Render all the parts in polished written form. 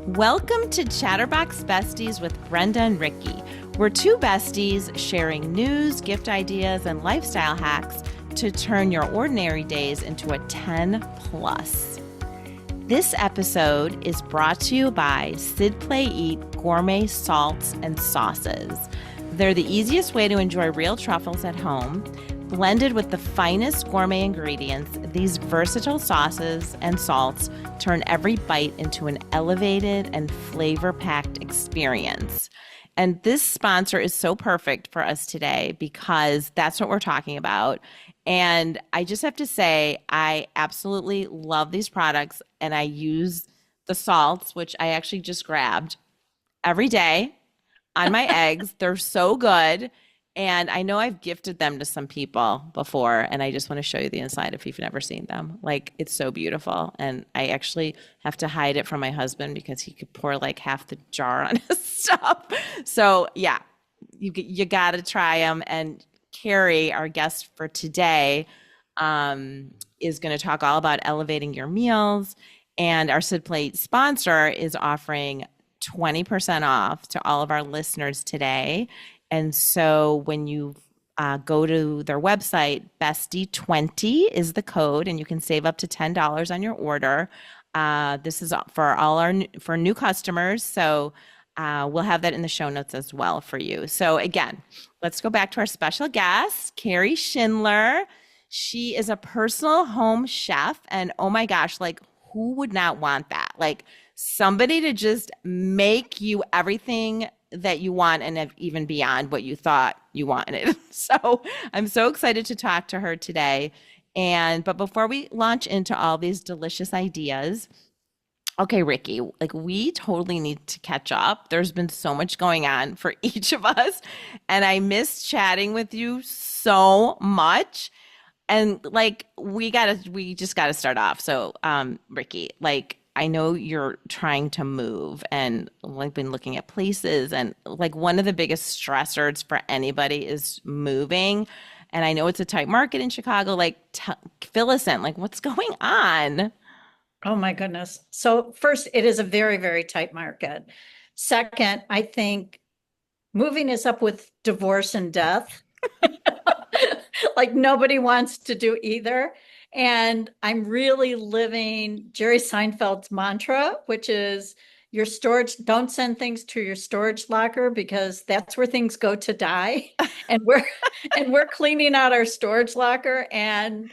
Welcome to Chatterbox Besties with Brenda and Ricki. We're two besties sharing news, gift ideas, and lifestyle hacks to turn your ordinary days into a 10 plus. This episode is brought to you by Sid Play Eat Gourmet Salts and Sauces. They're the easiest way to enjoy real truffles at home. Blended with the finest gourmet ingredients, these versatile sauces and salts turn every bite into an elevated and flavor-packed experience. And this sponsor is so perfect for us today because that's what we're talking about. And I just have to say, I absolutely love these products, and I use the salts, which I actually just grabbed every day on my eggs. They're so good. And I know I've gifted them to some people before, and I just want to show you the inside if you've never seen them. Like, it's so beautiful. And I actually have to hide it from my husband because he could pour like half the jar on his stuff. So yeah, you got to try them. And Carey, our guest for today, is going to talk all about elevating your meals. And our Sid Plate sponsor is offering 20% off to all of our listeners today. And so when you go to their website, Bestie20 is the code, and you can save up to $10 on your order. This is for new customers. So we'll have that in the show notes as well for you. So again, let's go back to our special guest, Carey Shindler. She is a personal home chef, and oh my gosh, like, who would not want that? Like, somebody to just make you everything that you want and even beyond what you thought you wanted. So I'm so excited to talk to her today. But before we launch into all these delicious ideas, okay, Ricki, like, we totally need to catch up. There's been so much going on for each of us, and I miss chatting with you so much. And like, we just gotta start off. So, Ricki, like, I know you're trying to move and like been looking at places, and like one of the biggest stressors for anybody is moving. And I know it's a tight market in Chicago. Like, fill us in, like, what's going on? Oh my goodness. So first, it is a very, very tight market. Second, I think moving is up with divorce and death. Like, nobody wants to do either. And I'm really living Jerry Seinfeld's mantra, which is your storage, don't send things to your storage locker because that's where things go to die. And we're cleaning out our storage locker, and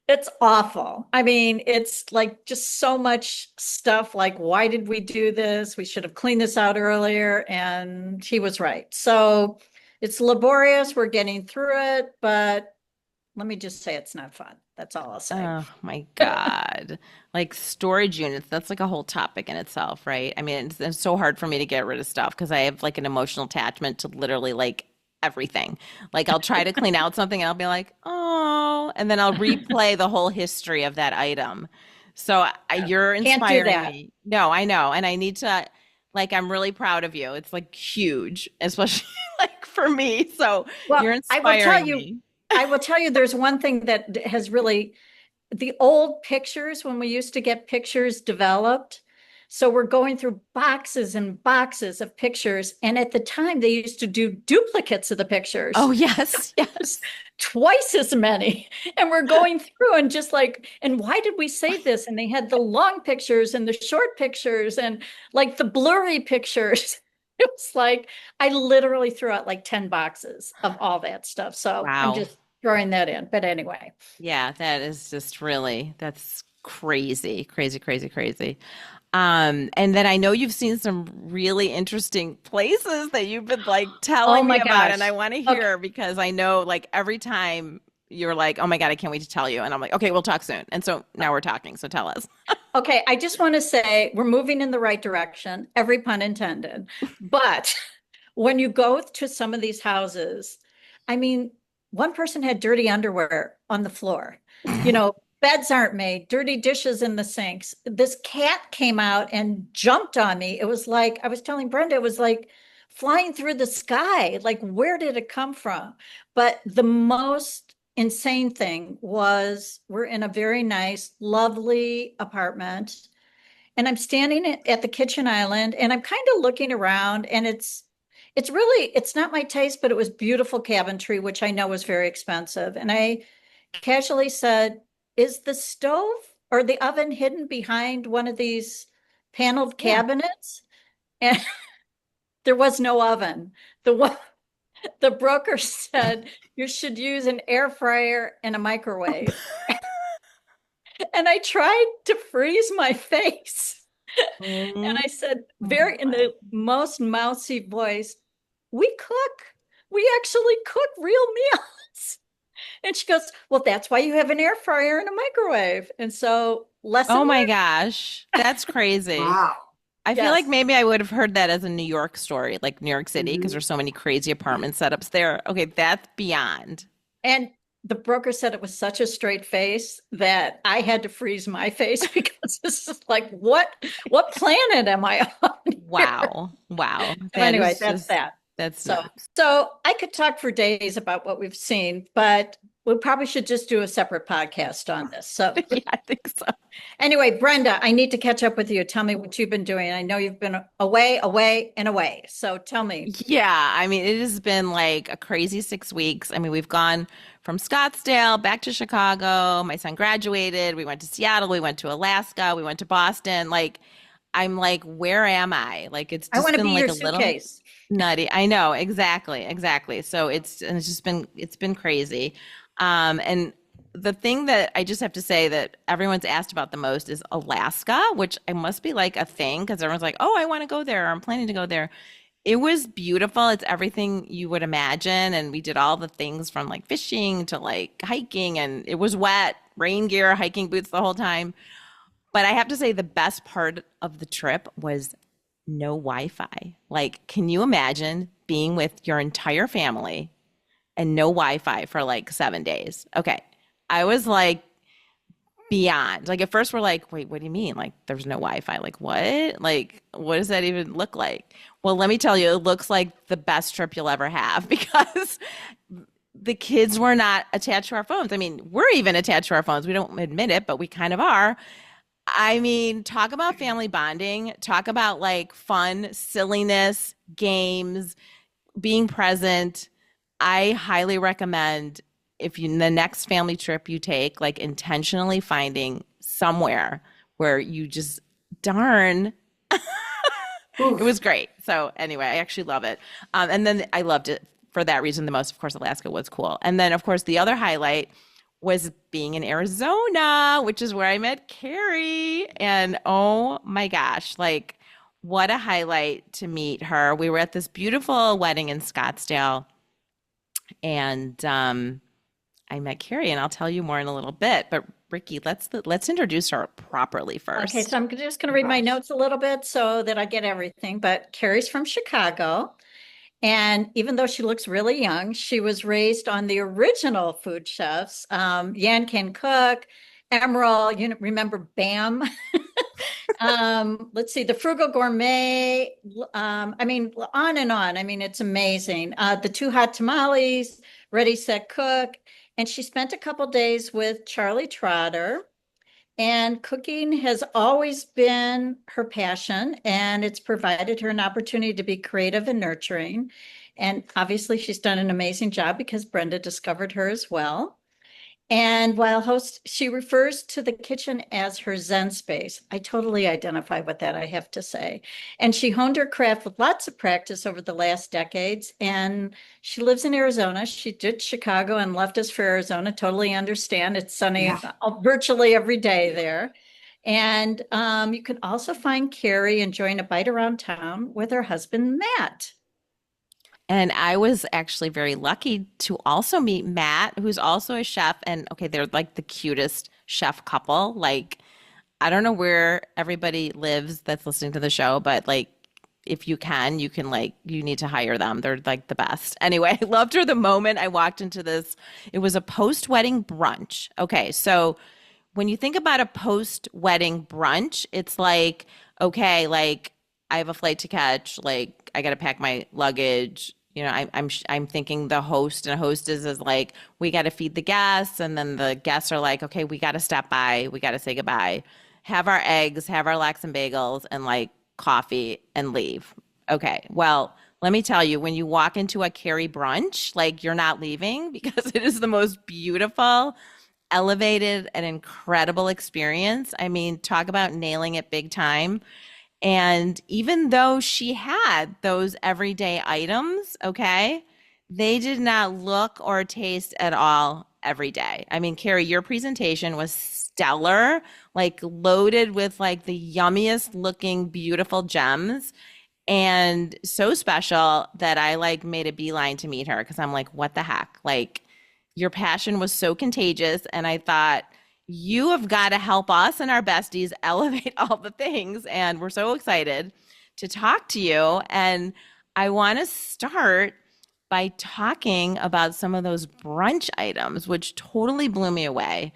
it's awful. I mean, it's like just so much stuff like, why did we do this? We should have cleaned this out earlier. And he was right. So it's laborious. We're getting through it, but let me just say it's not fun. That's all I'll say. Oh my God. Like, storage units, that's like a whole topic in itself, right? I mean, it's so hard for me to get rid of stuff because I have like an emotional attachment to literally like everything. Like, I'll try to clean out something and I'll be like, oh, and then I'll replay the whole history of that item. So you're Can't do inspiring that. me. No, I know. And I need to, like, I'm really proud of you. It's like huge, especially like for me. So Well, you're inspiring me. I will tell you, there's one thing that has really, the old pictures, when we used to get pictures developed. So we're going through boxes and boxes of pictures. And at the time, they used to do duplicates of the pictures, Oh, yes, yes. twice as many. And we're going through and just like, and why did we save this? And they had the long pictures and the short pictures and like the blurry pictures. It was like, I literally threw out like 10 boxes of all that stuff. So I'm Wow. just throwing that in. But anyway, Yeah, that is just really, that's crazy, crazy, crazy, crazy. And then I know you've seen some really interesting places that you've been like oh telling me my about, and gosh. I want to Okay. hear because I know like every time you're like, oh my God, I can't wait to tell you. And I'm like, okay, we'll talk soon. And so now we're talking. So tell us. Okay. I just want to say we're moving in the right direction, every pun intended. But when you go to some of these houses, I mean, one person had dirty underwear on the floor. You know, beds aren't made, dirty dishes in the sinks. This cat came out and jumped on me. It was like, I was telling Brenda, it was like flying through the sky. Like, where did it come from? But the most insane thing was we're in a very nice, lovely apartment. and I'm standing at the kitchen island and I'm kind of looking around and it's really it's not my taste, but it was beautiful cabinetry, which I know was very expensive. And I casually said, "Is the stove or the oven hidden behind one of these paneled Yeah. cabinets?" And there was no oven. The one the broker said you should use an air fryer and a microwave. And I tried to freeze my face. And Oh I said, very in my. the most mousy voice, we cook. We actually cook real meals. And she goes, well, that's why you have an air fryer and a microwave. And so, lesson Oh my learned. gosh. That's crazy. Wow. I feel like Yes. maybe I would have heard that as a New York story, like New York City, because Mhm. there's so many crazy apartment setups there. Okay, that's beyond. And the broker said it was such a straight face that I had to freeze my face because this is like, what planet am I on here? Wow. Wow. So That anyway, is that's just, that. that's So, nuts. so I could talk for days about what we've seen, but we probably should just do a separate podcast on this. So Yeah, I think so. anyway, Brenda, I need to catch up with you. Tell me what you've been doing. I know you've been away, away, and away. So tell me. Yeah, I mean, it has been like a crazy 6 weeks. I mean, we've gone from Scottsdale back to Chicago. My son graduated. We went to Seattle. We went to Alaska. We went to Boston. Like, I'm like, where am I? Like, it's I just want to be been like your a little suitcase. nutty. I know, exactly, exactly. So it's just been crazy. And the thing that I just have to say that everyone's asked about the most is Alaska, which I must be like a thing because everyone's like, oh, I want to go there. Or I'm planning to go there. It was beautiful. It's everything you would imagine. And we did all the things from like fishing to like hiking, and it was wet, rain gear, hiking boots the whole time. But I have to say, the best part of the trip was no Wi-Fi. Like, can you imagine being with your entire family and no Wi-Fi for like 7 days? Okay. I was like beyond. Like at first we're like, wait, what do you mean? Like there's no Wi-Fi? Like what? Like what does that even look like? Well, let me tell you, it looks like the best trip you'll ever have because the kids were not attached to our phones. I mean, we're even attached to our phones. We don't admit it, but we kind of are. I mean, talk about family bonding, talk about like fun, silliness, games, being present. I highly recommend if you the next family trip you take, like intentionally finding somewhere where you just darn it Oof. was great. So anyway, I actually love it. And then I loved it for that reason the most. Of course, Alaska was cool. And then of course the other highlight was being in Arizona, which is where I met Carrie. And oh my gosh, like what a highlight to meet her. We were at this beautiful wedding in Scottsdale, and I met Carrie, and I'll tell you more in a little bit. But Ricki, let's introduce her properly Okay, first. so I'm just going to Oh read my gosh. notes a little bit so that I get everything. But Carrie's from Chicago. And even though she looks really young, she was raised on the original food chefs, Yan Can Cook, Emerald, you know, remember Bam? Let's see, the Frugal Gourmet. I mean, on and on. I mean, it's amazing. The Two Hot Tamales, Ready, Set, Cook. And she spent a couple days with Charlie Trotter. And cooking has always been her passion, and it's provided her an opportunity to be creative and nurturing. And obviously, she's done an amazing job because Brenda discovered her as well. And while host, she refers to the kitchen as her Zen space. I totally identify with that, I have to say. And she honed her craft with lots of practice over the last decades. And she lives in Arizona. She did Chicago and left us for Arizona. Totally understand. It's sunny Yeah. virtually every day there. And you can also find Carrie enjoying a bite around town with her husband, Matt. And I was actually very lucky to also meet Matt, who's also a chef. And okay, they're like the cutest chef couple. Like, I don't know where everybody lives that's listening to the show, but like, if you can like, you need to hire them. They're like the best. Anyway, I loved her the moment I walked into this. It was a post-wedding brunch. Okay, so when you think about a post-wedding brunch, it's like, okay, like I have a flight to catch, like I got to pack my luggage. You know, I'm thinking the host and hostess is like, we got to feed the guests, and then the guests are like, okay, we got to stop by, we got to say goodbye, have our eggs, have our lax and bagels, and like coffee and leave. Okay. Well, let me tell you, when you walk into a Carey brunch, like you're not leaving because it is the most beautiful, elevated, and incredible experience. I mean, talk about nailing it big time. And even though she had those everyday items, okay, they did not look or taste at all every day. I mean, Carrie, your presentation was stellar, like loaded with like the yummiest looking, beautiful gems and so special that I like made a beeline to meet her because I'm like, what the heck? Like, your passion was so contagious. And I thought, you have got to help us and our besties elevate all the things. And we're so excited to talk to you. And I want to start by talking about some of those brunch items, which totally blew me away.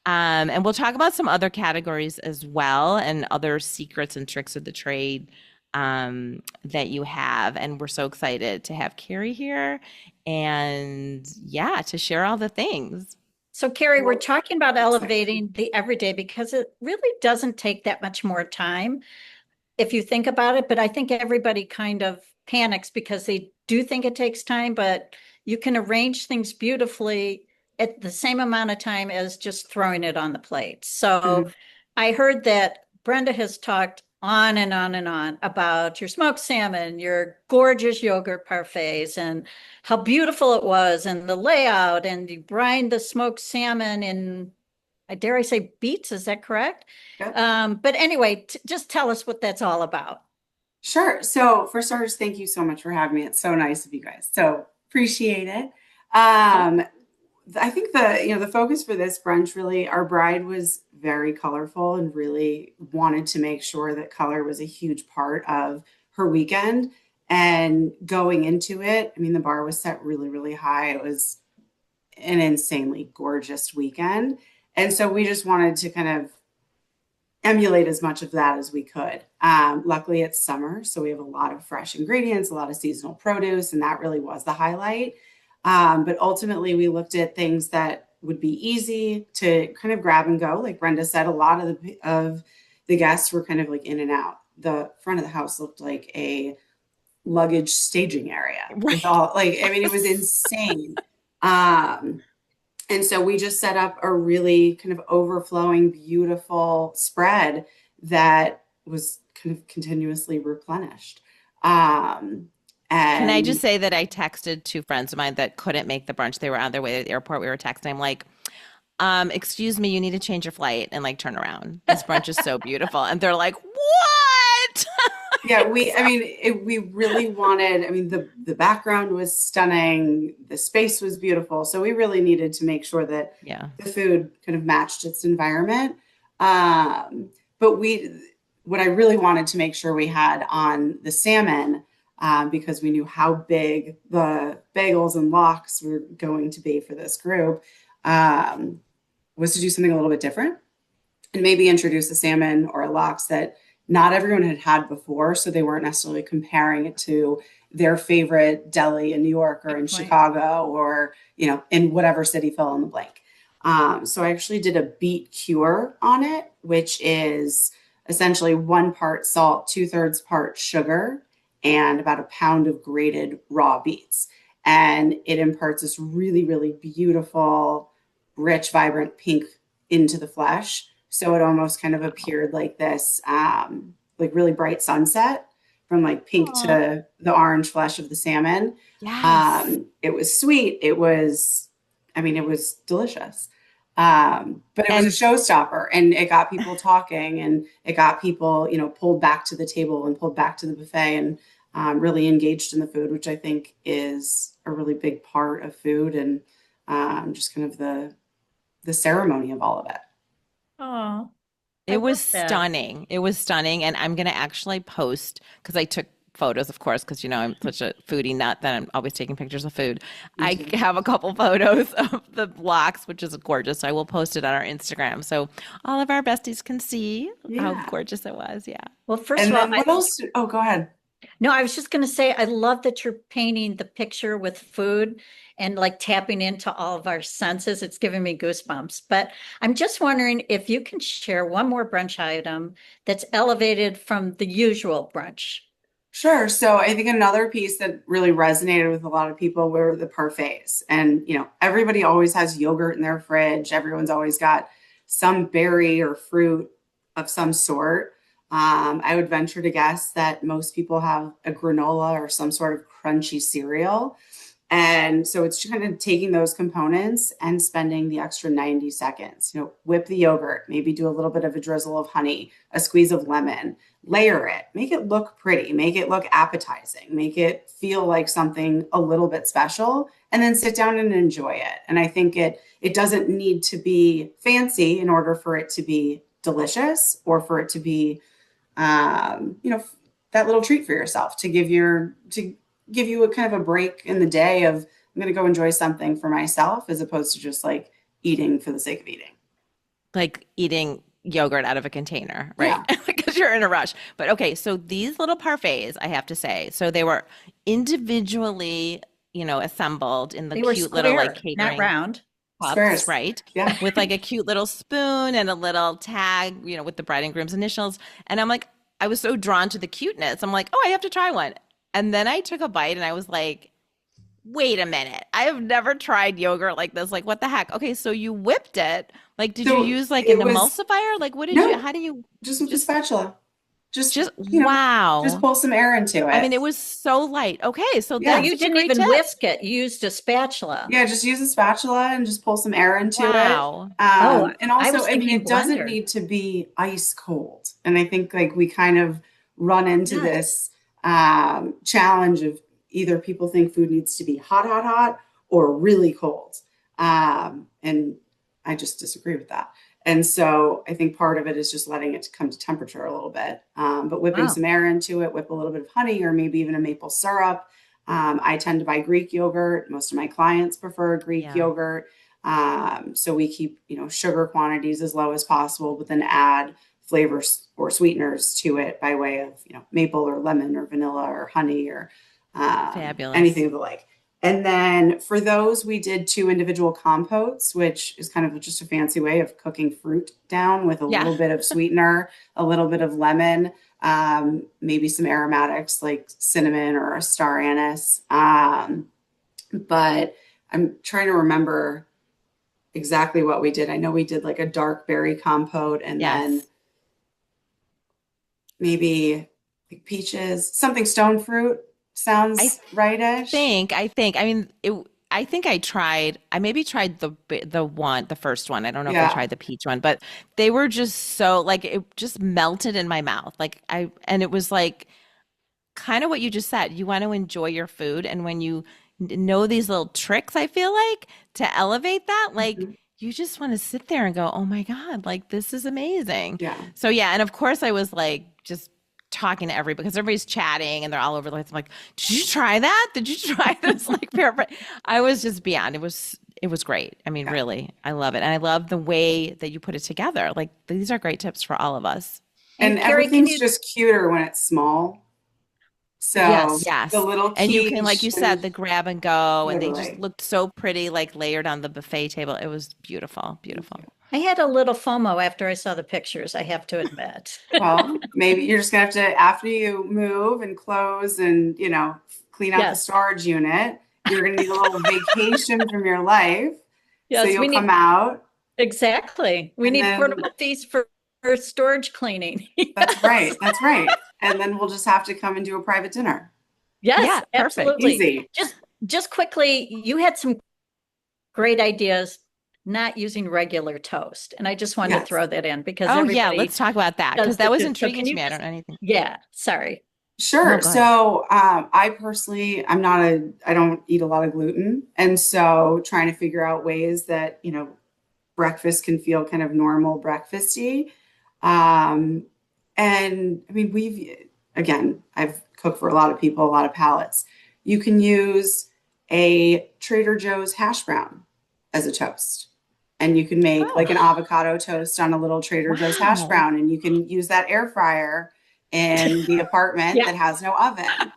And we'll talk about some other categories as well and other secrets and tricks of the trade that you have. And we're so excited to have Carrie here and yeah, to share all the things. So, Carrie, we're Well, talking about exciting. elevating the everyday because it really doesn't take that much more time if you think about it. But I think everybody kind of panics because they do think it takes time, but you can arrange things beautifully at the same amount of time as just throwing it on the plate. So Mhm. I heard that Brenda has talked on and on and on about your smoked salmon, your gorgeous yogurt parfaits, and how beautiful it was, and the layout, and you brine the smoked salmon in, I dare I say, beets, is that correct? Yep. But anyway, just tell us what that's all about. Sure. So, for starters, thank you so much for having me. It's so nice of you guys. So, appreciate it. Um, I think the focus for this brunch really, our bride was very colorful and really wanted to make sure that color was a huge part of her weekend. And going into it, I mean, the bar was set really, really high. It was an insanely gorgeous weekend. And so we just wanted to kind of emulate as much of that as we could. Luckily, it's summer, so we have a lot of fresh ingredients, a lot of seasonal produce, and that really was the highlight. But ultimately, we looked at things that would be easy to kind of grab and go. Like Brenda said, a lot of the guests were kind of like in and out. The front of the house looked like a luggage staging area with Right. all like I mean, it was insane. Um, and so we just set up a really kind of overflowing, beautiful spread that was kind of continuously replenished. Um, Can I and just say that I texted two friends of mine that couldn't make the brunch? They were on their way to the airport. We were texting. I'm like, excuse me, you need to change your flight and like turn around. This brunch is so beautiful. And they're like, what? yeah, I So, mean, we really wanted, I mean, the background was stunning, the space was beautiful. So we really needed to make sure that yeah. the food kind of matched its environment. Um, but what I really wanted to make sure we had on the salmon, because we knew how big the bagels and lox were going to be for this group, um, was to do something a little bit different and maybe introduce a salmon or a lox that not everyone had had before. So they weren't necessarily comparing it to their favorite deli in New York or Good in point. Chicago or, in whatever city fill in the blank. So I actually did a beet cure on it, which is essentially 1 part salt, 2/3 part sugar, and about a pound of grated raw beets. And it imparts this really, really beautiful, rich, vibrant pink into the flesh. So it almost kind of appeared like this, like really bright sunset from like pink Oh, to the orange flesh of the salmon. Yes. It was sweet. I mean, it was delicious. But it was a And showstopper and it got people talking and it got people, pulled back to the table and pulled back to the buffet and really engaged in the food, which I think is a really big part of food and just kind of the ceremony of all of it. oh, I it was love that. stunning. It was stunning. And I'm going to actually post because I took photos, of course, because, I'm such a foodie nut that I'm always taking pictures of food. Me I too. have a couple photos of the blocks, which is gorgeous. So I will post it on our Instagram so all of our besties can see how Yeah. gorgeous it was. Yeah. Well, first And of all, then what else? Oh, go ahead. No, I was just going to say, I love that you're painting the picture with food and like tapping into all of our senses. It's giving me goosebumps. But I'm just wondering if you can share one more brunch item that's elevated from the usual brunch. Sure. So I think another piece that really resonated with a lot of people were the parfaits. And, everybody always has yogurt in their fridge. Everyone's always got some berry or fruit of some sort. I would venture to guess that most people have a granola or some sort of crunchy cereal. And so it's kind of taking those components and spending the extra 90 seconds. Whip the yogurt, maybe do a little bit of a drizzle of honey, a squeeze of lemon, layer it, make it look pretty, make it look appetizing, make it feel like something a little bit special, and then sit down and enjoy it. And I think it doesn't need to be fancy in order for it to be delicious or for it to be that little treat for yourself to give you a kind of a break in the day of I'm going to go enjoy something for myself as opposed to just like eating for the sake of eating. Like eating yogurt out of a container, right? Yeah. Because you're in a rush. But okay, so these little parfaits, I have to say, so they were individually, assembled in the They were cute little like square, not catering round. cups, Squares. right? Yeah. With like a cute little spoon and a little tag, with the bride and groom's initials. And I'm like, I was so drawn to the cuteness. I'm like, oh, I have to try one. And then I took a bite and I was like, wait a minute. I have never tried yogurt like this. Like, what the heck? Okay, so you whipped it. Like, did you So use like an it was emulsifier? Like, no, how do you just with the just, spatula. Just, just wow. pull some air into I it. mean, it was so light. Okay, so So Yeah. that's you such a didn't great even tip. whisk it. You used a spatula. Yeah, just use a spatula and just pull some air into it. Wow. Oh, And I also, was I mean, thinking it doesn't blender. need to be ice cold. And I think like we kind of run into Yes. this challenge of either people think food needs to be hot, hot, hot or really cold. And I just disagree with that. And so I think part of it is just letting it come to temperature a little bit, but whipping Wow. some air into it, whip a little bit of honey or maybe even a maple syrup. I tend to buy Greek yogurt. Most of my clients prefer Greek Yeah. yogurt. So we keep, sugar quantities as low as possible, but then add flavors or sweeteners to it by way of, maple or lemon or vanilla or honey or anything Fabulous. of the like. And then for those, we did 2 individual compotes, which is kind of just a fancy way of cooking fruit down with a Yeah. little bit of sweetener, a little bit of lemon, maybe some aromatics like cinnamon or a star anise. But I'm trying to remember exactly what we did. I know we did like a dark berry compote and then Yes. maybe like peaches, something stone fruit I sounds rightish. I mean, I think I maybe tried the first one. I don't know if I Yeah. tried the peach one, but they were just so like it just melted in my mouth. And it was like kind of what you just said. You want to enjoy your food. And when you know these little tricks, I feel like to elevate that, like Mhm. you just want to sit there and go, oh my God, like this is amazing. Yeah. So yeah, and of course I was like just talking to everybody because everybody's chatting and they're all over the place. I'm like, did you try that? Did you try this? Like paraphrase. I was just beyond. It was great. I mean, Yeah. really, I love it. And I love the way that you put it together. Like these are great tips for all of us. And And Carrie, can everything's you? just cuter when it's small. So Yes. the Yes. little And you can, like quiche you said, and the grab and go, and they just totally. looked so pretty, like layered on the buffet table. It was beautiful, Thank beautiful. you. I had a little FOMO after I saw the pictures, I have to admit. Well, maybe you're just gonna have to, after you move and close and, clean out the Yes. storage unit, you're gonna need a little vacation from your life. So Yes, you'll we come need out exactly. We and need then portable fees for storage cleaning. that's Yes. right. That's right. And then we'll just have to come and do a private dinner. Yes, Yeah, perfect. absolutely. Easy. Just quickly, you had some great ideas not using regular toast. And I just wanted to Yes. throw that in because Oh yeah, everybody let's talk about that does because that was this. So intriguing can to you me. I just, don't know anything. yeah, sorry. No, Sure. go ahead. So, I personally, I don't eat a lot of gluten. And so trying to figure out ways that, breakfast can feel kind of normal breakfasty. Um, and I mean, again, I've cooked for a lot of people, a lot of palates. You can use a Trader Joe's hash brown as a toast. And you can make like Oh, an avocado toast on a little Trader Joe's hash wow. brown, and you can use that air fryer in the apartment Yeah. that has no oven.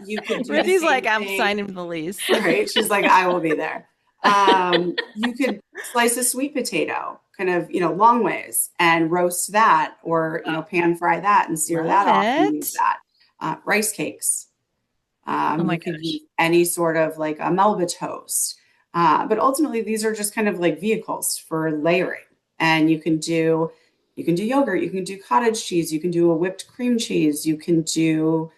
You could do the Ricky's same like, I'm thing, signing the lease. right? She's like, I will be there. You could slice a sweet potato kind of, long ways and roast that, or, pan fry that and sear Love that off and use it. that. Rice cakes. Oh my You could gosh. use any sort of like a Melba toast. But ultimately, these are just kind of like vehicles for layering. And you can do yogurt, you can do cottage cheese, you can do a whipped cream cheese, you can do,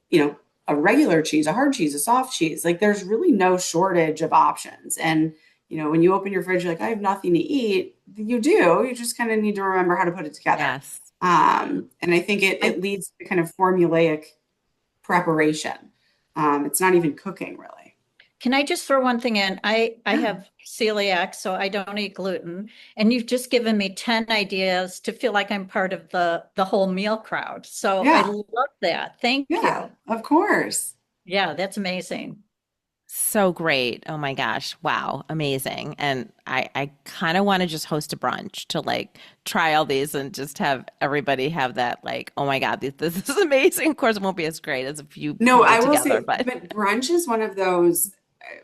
you know, a regular cheese, a hard cheese, a soft cheese. Like there's really no shortage of options. And when you open your fridge, you're like, I have nothing to eat. You do. You just kind of need to remember how to put it together. Yes. And I think it leads to kind of formulaic preparation. It's not even cooking really. Can I just throw one thing in? I have celiac, so I don't eat gluten. And you've just given me 10 ideas to feel like I'm part of the whole meal crowd. So I Yeah. love that. Thank Yeah, you. of course. Yeah, that's amazing. So great. Oh my gosh. Wow. Amazing. And I kind of want to just host a brunch to like try all these and just have everybody have that like, oh my God, this is amazing. Of course, it won't be as great as if you No, pulled I it will together, say, but but brunch is one of those.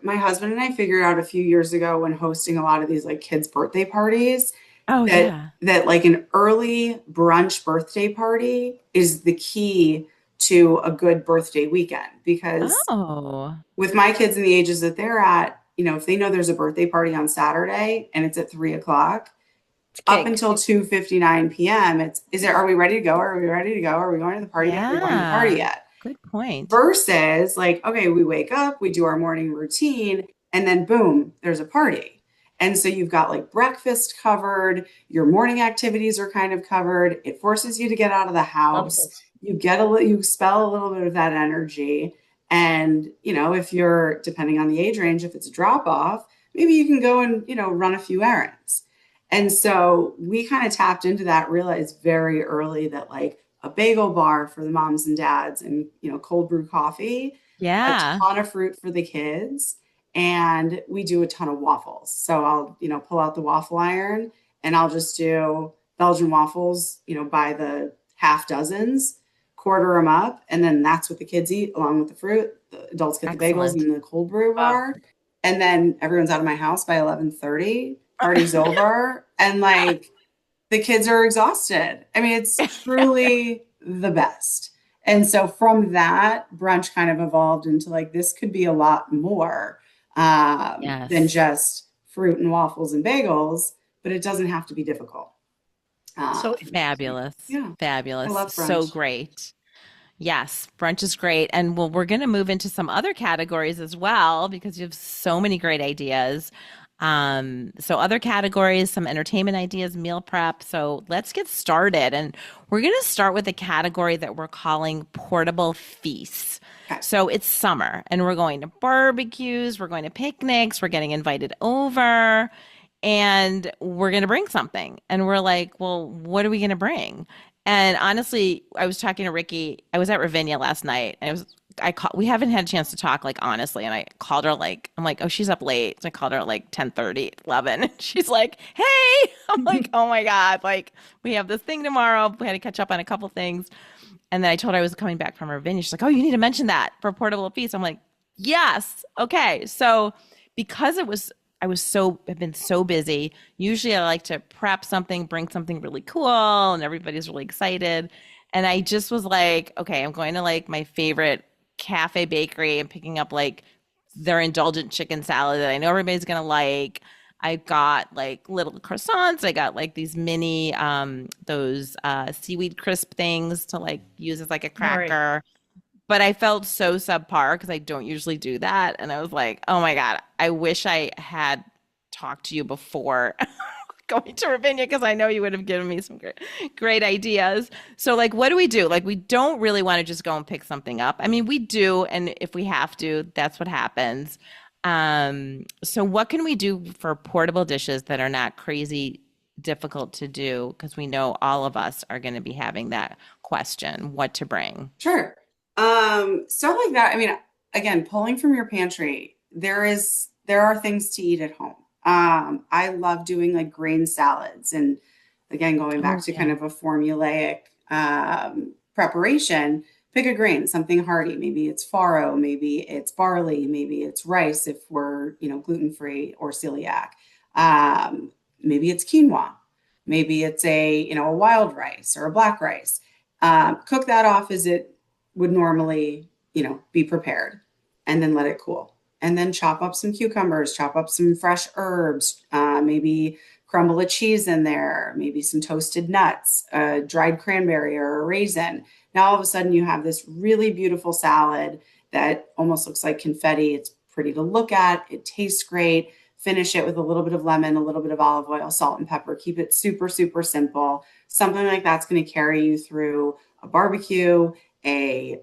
My husband and I figured out a few years ago when hosting a lot of these like kids' birthday parties oh that yeah. that like an early brunch birthday party is the key to a good birthday weekend. Because Oh, with my kids and the ages that they're at, if they know there's a birthday party on Saturday and it's at 3 o'clock, It's up cake. until 2:59 p.m., are we ready to go? Are we ready to go? Are we going to the party yet? Are we going to the party yeah. yet? Good point. Versus like, okay, we wake up, we do our morning routine, and then boom, there's a party. And so you've got like breakfast covered, your morning activities are kind of covered. It forces you to get out of the Love house. this. You expel a little bit of that energy. And, if you're depending on the age range, if it's a drop off, maybe you can go and, run a few errands. And so we kind of tapped into that, realized very early that like a bagel bar for the moms and dads and, cold brew coffee, a Yeah. ton of fruit for the kids, and we do a ton of waffles. So I'll, pull out the waffle iron and I'll just do Belgian waffles, by the half dozens, quarter them up, and then that's what the kids eat along with the fruit. The adults get the bagels Excellent. and the cold brew Wow. bar, and then everyone's out of my house by 11:30. Party's over, and like the kids are exhausted. I mean, it's truly the best. And so from that, brunch kind of evolved into like this could be a lot more than Yes. just fruit and waffles and bagels, but it doesn't have to be difficult. So So Fabulous. yeah, I Fabulous. love So brunch. great. Yes, brunch is great. And well, we're going to move into some other categories as well because you have so many great ideas. So other categories, some entertainment ideas, meal prep. So let's get started. And we're going to start with a category that we're calling portable feasts. Okay. So it's summer and we're going to barbecues, we're going to picnics, we're getting invited over, and we're going to bring something. And we're like, well, what are we going to bring? And honestly, I was talking to Ricki. I was at Ravinia last night, and we haven't had a chance to talk, like, honestly. And I called her, like, I'm like, oh, she's up late. So I called her at like 10:30, 11. And she's like, hey, I'm like, oh my God, like, we have this thing tomorrow. We had to catch up on a couple things. And then I told her I was coming back from Ravinia. She's like, oh, you need to mention that for Portable Feast. I'm like, yes. Okay. So because I've been so busy. Usually I like to prep something, bring something really cool, and everybody's really excited. And I just was like, okay, I'm going to like my favorite cafe bakery and picking up like their indulgent chicken salad that I know everybody's gonna like. I got like little croissants. I got like these mini those seaweed crisp things to like use as like a all right. cracker. But I felt so subpar because I don't usually do that. And I was like, oh my God, I wish I had talked to you before going to Ravinia because I know you would have given me some great ideas. So, like, what do we do? Like, we don't really want to just go and pick something up. I mean, we do. And if we have to, that's what happens. So what can we do for portable dishes that are not crazy difficult to do? Because we know all of us are going to be having that question, what to bring. Sure. Stuff like that. I mean, again, pulling from your pantry, there are things to eat at home. I love doing like grain salads and again, going back Oh, to kind yeah. of a formulaic preparation, pick a grain, something hearty. Maybe it's farro, maybe it's barley, maybe it's rice if we're, gluten-free or celiac. Maybe it's quinoa. Maybe it's a wild rice or a black rice. Cook that off as it would normally, be prepared, and then let it cool. And then chop up some cucumbers, chop up some fresh herbs, maybe crumble a cheese in there, maybe some toasted nuts, a dried cranberry or a raisin. Now all of a sudden you have this really beautiful salad that almost looks like confetti. It's pretty to look at. It tastes great. Finish it with a little bit of lemon, a little bit of olive oil, salt, and pepper. Keep it super, super simple. Something like that's going to carry you through a barbecue, a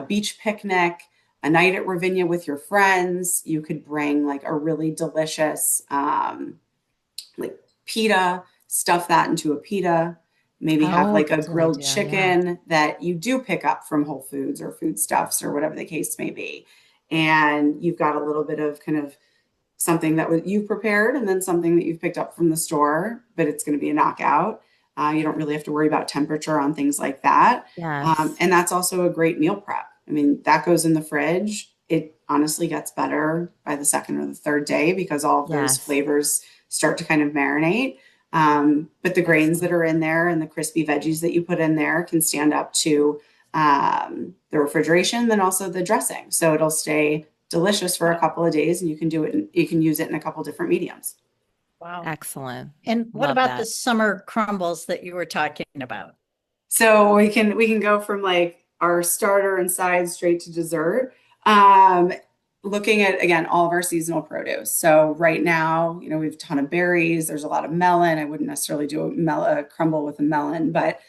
beach picnic, a night at Ravinia with your friends. You could bring like a really delicious like pita, stuff that into a pita, maybe have like a that's a good grilled idea, yeah. chicken that you do pick up from Whole Foods or Foodstuffs or whatever the case may be. And you've got a little bit of kind of something that you've prepared and then something that you've picked up from the store, but it's going to be a knockout. You don't really have to worry about temperature on things like that. Yes. And that's also a great meal prep. I mean, that goes in the fridge. It honestly gets better by the second or the third day because all of those Yes. flavors start to kind of marinate. But the grains that are in there and the crispy veggies that you put in there can stand up to the refrigeration, then also the dressing. So it'll stay delicious for a couple of days, and you can use it in a couple different mediums. Wow. Excellent. And what Love about the that. summer crumbles that you were talking about? So we can go from like our starter and sides straight to dessert. Um, Looking at again all of our seasonal produce. So right now, we have a ton of berries. There's a lot of melon. I wouldn't necessarily do a crumble with a melon, but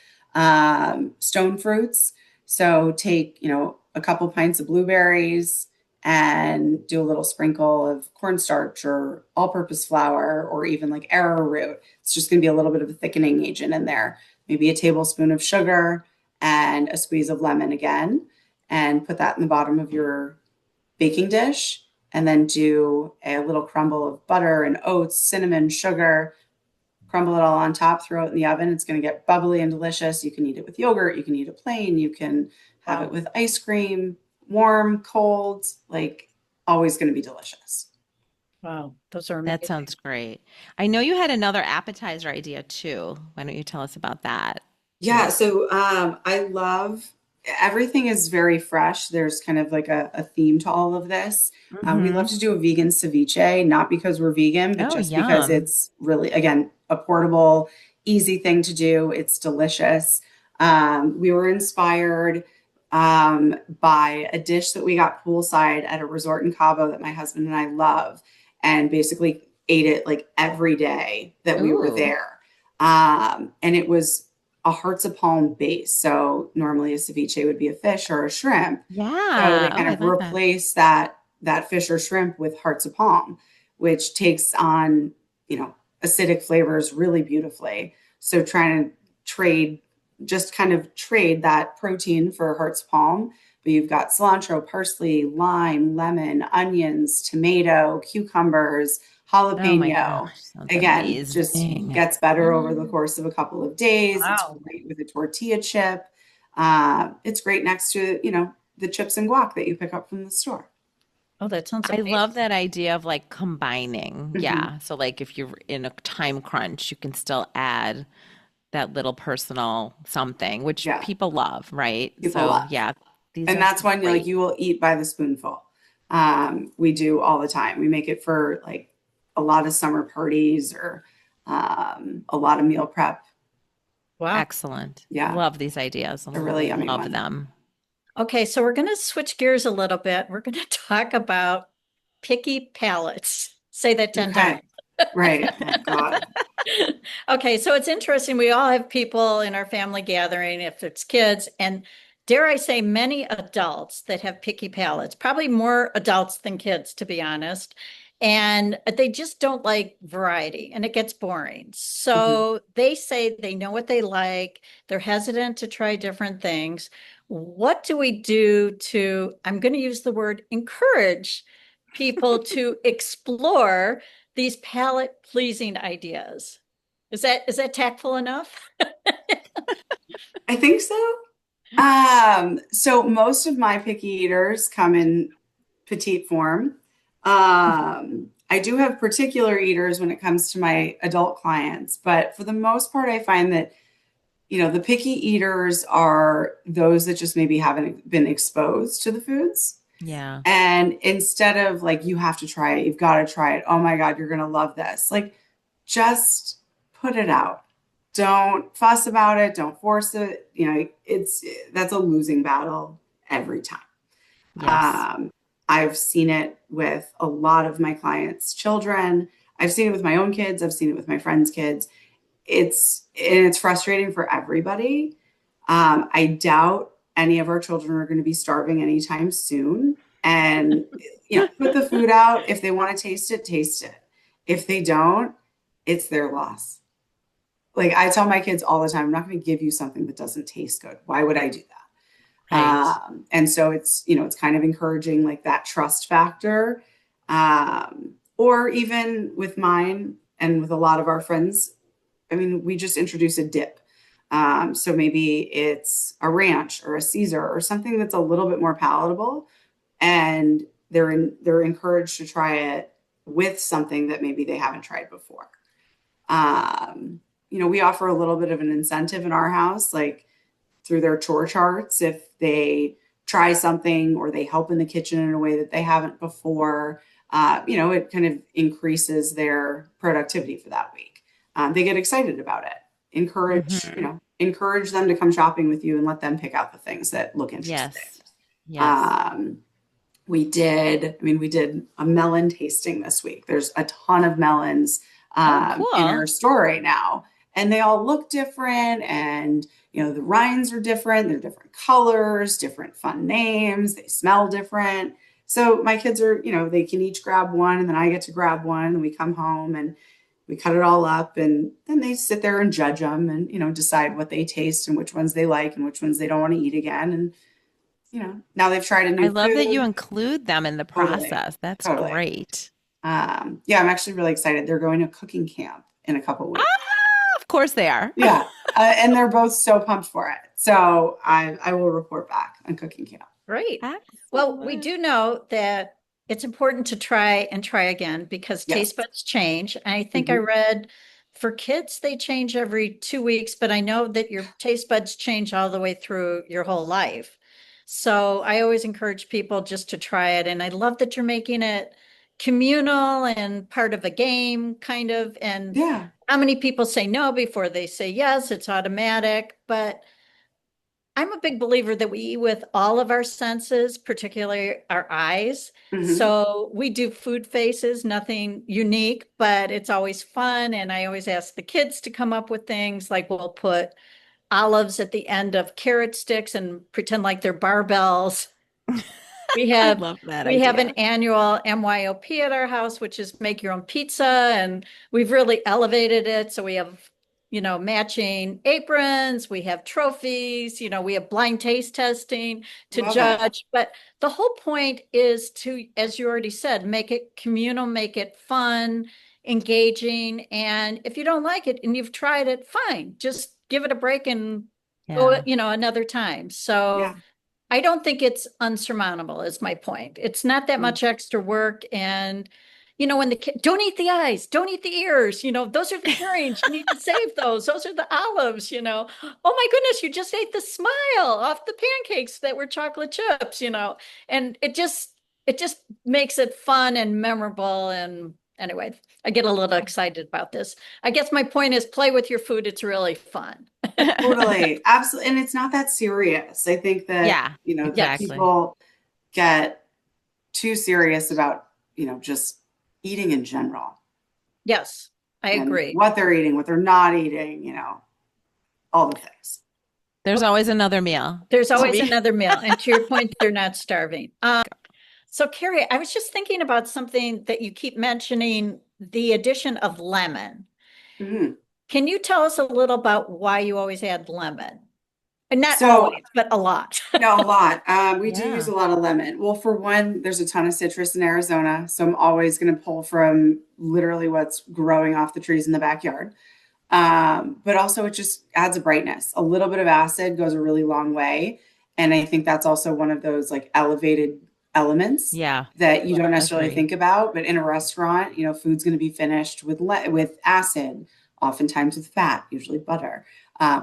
stone fruits. So take a couple pints of blueberries and do a little sprinkle of cornstarch or all-purpose flour or even like arrowroot. It's just going to be a little bit of a thickening agent in there. Maybe a tablespoon of sugar and a squeeze of lemon again, and put that in the bottom of your baking dish. And then do a little crumble of butter and oats, cinnamon, sugar, crumble it all on top, throw it in the oven. It's going to get bubbly and delicious. You can eat it with yogurt. You can eat it plain. You can have it with ice cream, warm, cold, like always going to be delicious. Wow, those are That amazing. sounds great. I know you had another appetizer idea too. Why don't you tell us about that? Yeah, so I love everything is very fresh. There's kind of like a theme to all of this. We love Mm-hmm. to do a vegan ceviche, not because we're vegan, but Oh, just because yum. it's really, again, a portable, easy thing to do. It's delicious. We were inspired by a dish that we got poolside at a resort in Cabo that my husband and I love, and basically ate it like every day that we were Ooh. there. And it was a hearts of palm base. So normally a ceviche would be a fish or a shrimp. So they Yeah. Oh, kind I of love that. replace that fish or shrimp with hearts of palm, which takes on, acidic flavors really beautifully. So trying to trade that protein for hearts of palm. But you've got cilantro, parsley, lime, lemon, onions, tomato, cucumbers, Oh my jalapeno. gosh, sounds Again, just amazing. gets better over the Mm. course of a couple of days. It's Wow. great with a tortilla chip. It's great next to, the chips and guac that you pick up from the store. Oh, that sounds I love amazing. that idea of like combining. Mhm. Yeah. So like if you're in a time crunch, you can still add that little personal something, which Yeah, people love, right? people So love. yeah, these And are that's when great. you will eat by the spoonful. We do all the time. We make it for like a lot of summer parties or a lot of meal prep. Wow. Excellent. Yeah, Love these ideas. a really yummy Love one. them. Okay, so we're going to switch gears a little bit. We're going to talk about picky palates. Say that 10 times. Okay, right. Oh God. Okay, so it's interesting. We all have people in our family gathering, if it's kids, and dare I say, many adults that have picky palates, probably more adults than kids, to be honest. And they just don't like variety and it gets boring. Mhm. So they say they know what they like, they're hesitant to try different things. What do we do to, I'm going to use the word encourage people to explore these palate pleasing ideas? Is that tactful enough? I think so. So most of my picky eaters come in petite form. I do have particular eaters when it comes to my adult clients, but for the most part, I find that, the picky eaters are those that just maybe haven't been exposed to the foods. Yeah. And instead of like, you have to try it, you've got to try it. Oh my God, you're going to love this. Like, just put it out. Don't fuss about it. Don't force it. That's a losing battle every time. Yes. I've seen it with a lot of my clients' children. I've seen it with my own kids. I've seen it with my friends' kids. It's frustrating for everybody. I doubt any of our children are going to be starving anytime soon. And put the food out. If they want to taste it, taste it. If they don't, it's their loss. Like I tell my kids all the time, I'm not going to give you something that doesn't taste good. Why would I do that? Right. And so it's kind of encouraging like that trust factor. Or even with mine and with a lot of our friends, I mean, we just introduce a dip. So maybe it's a ranch or a Caesar or something that's a little bit more palatable, and they're encouraged to try it with something that maybe they haven't tried before. We offer a little bit of an incentive in our house, like through their chore charts. If they try something or they help in the kitchen in a way that they haven't before, it kind of increases their productivity for that week. They get excited about it. Encourage them to come shopping with you and let them pick out the things that look interesting. Yes. Yes. We did a melon tasting this week. There's a ton of melons Oh, in cool. our store right now, and they all look different. And the rinds are different. They're different colors, different fun names. They smell different. So my kids are, they can each grab one, and then I get to grab one, and we come home and we cut it all up, and then they sit there and judge them and, decide what they taste and which ones they like and which ones they don't want to eat again. And, now they've tried a I new love that you food. include them in the Totally. process. That's Totally. great. Yeah, I'm actually really excited. They're going to cooking camp in a couple weeks. Of course they are. Yeah. And they're both so pumped for it. So I will report back on cooking camp. Great. Well, we Excellent. do know that it's important to try and try again because Yes. taste buds change. And I think I Mhm. read for kids, they change every 2 weeks, but I know that your taste buds change all the way through your whole life. So I always encourage people just to try it. And I love that you're making it communal and part of a game, kind of. And Yeah. how many people say no before they say yes? It's automatic. But I'm a big believer that we eat with all of our senses, particularly our eyes. Hmm. So we do food faces, nothing unique, but it's always fun. And I always ask the kids to come up with things like we'll put olives at the end of carrot sticks and pretend like they're barbells. We I have love that we have an idea. annual MYOP at our house, which is make your own pizza, and we've really elevated it. So we have, matching aprons, we have trophies, we have blind taste testing to Love it. judge. But the whole point is to, as you already said, make it communal, make it fun, engaging. And if you don't like it and you've tried it, fine, just give it a break and go, Yeah. another time. So Yeah. I don't think it's unsurmountable, is my point. It's not that Mm. much extra work. And, when the kid, don't eat the eyes, don't eat the ears, those are the earrings. You need to save those. Those are the olives. Oh my goodness, you just ate the smile off the pancakes that were chocolate chips. And it just makes it fun and memorable. And anyway, I get a little excited about this. I guess my point is play with your food. It's really fun. Totally. Absolutely. And it's not that serious. I think that, Yeah, that exactly. people get too serious about, just eating in general Yes, I and agree. what they're eating, what they're not eating, all the things. There's always another meal There's to always be. another meal. And to your point, they're not starving. So Carrie, I was just thinking about something that you keep mentioning, the addition of lemon. Mhm. Can you tell us a little about why you always add lemon? And not So, always, but a lot. no, a lot. We do use Yeah. a lot of lemon. Well, for one, there's a ton of citrus in Arizona, so I'm always going to pull from literally what's growing off the trees in the backyard. But also it just adds a brightness. A little bit of acid goes a really long way. And I think that's also one of those like elevated elements Yeah, that you don't necessarily agree. think about. But in a restaurant, food's going to be finished with acid, oftentimes with fat, usually butter,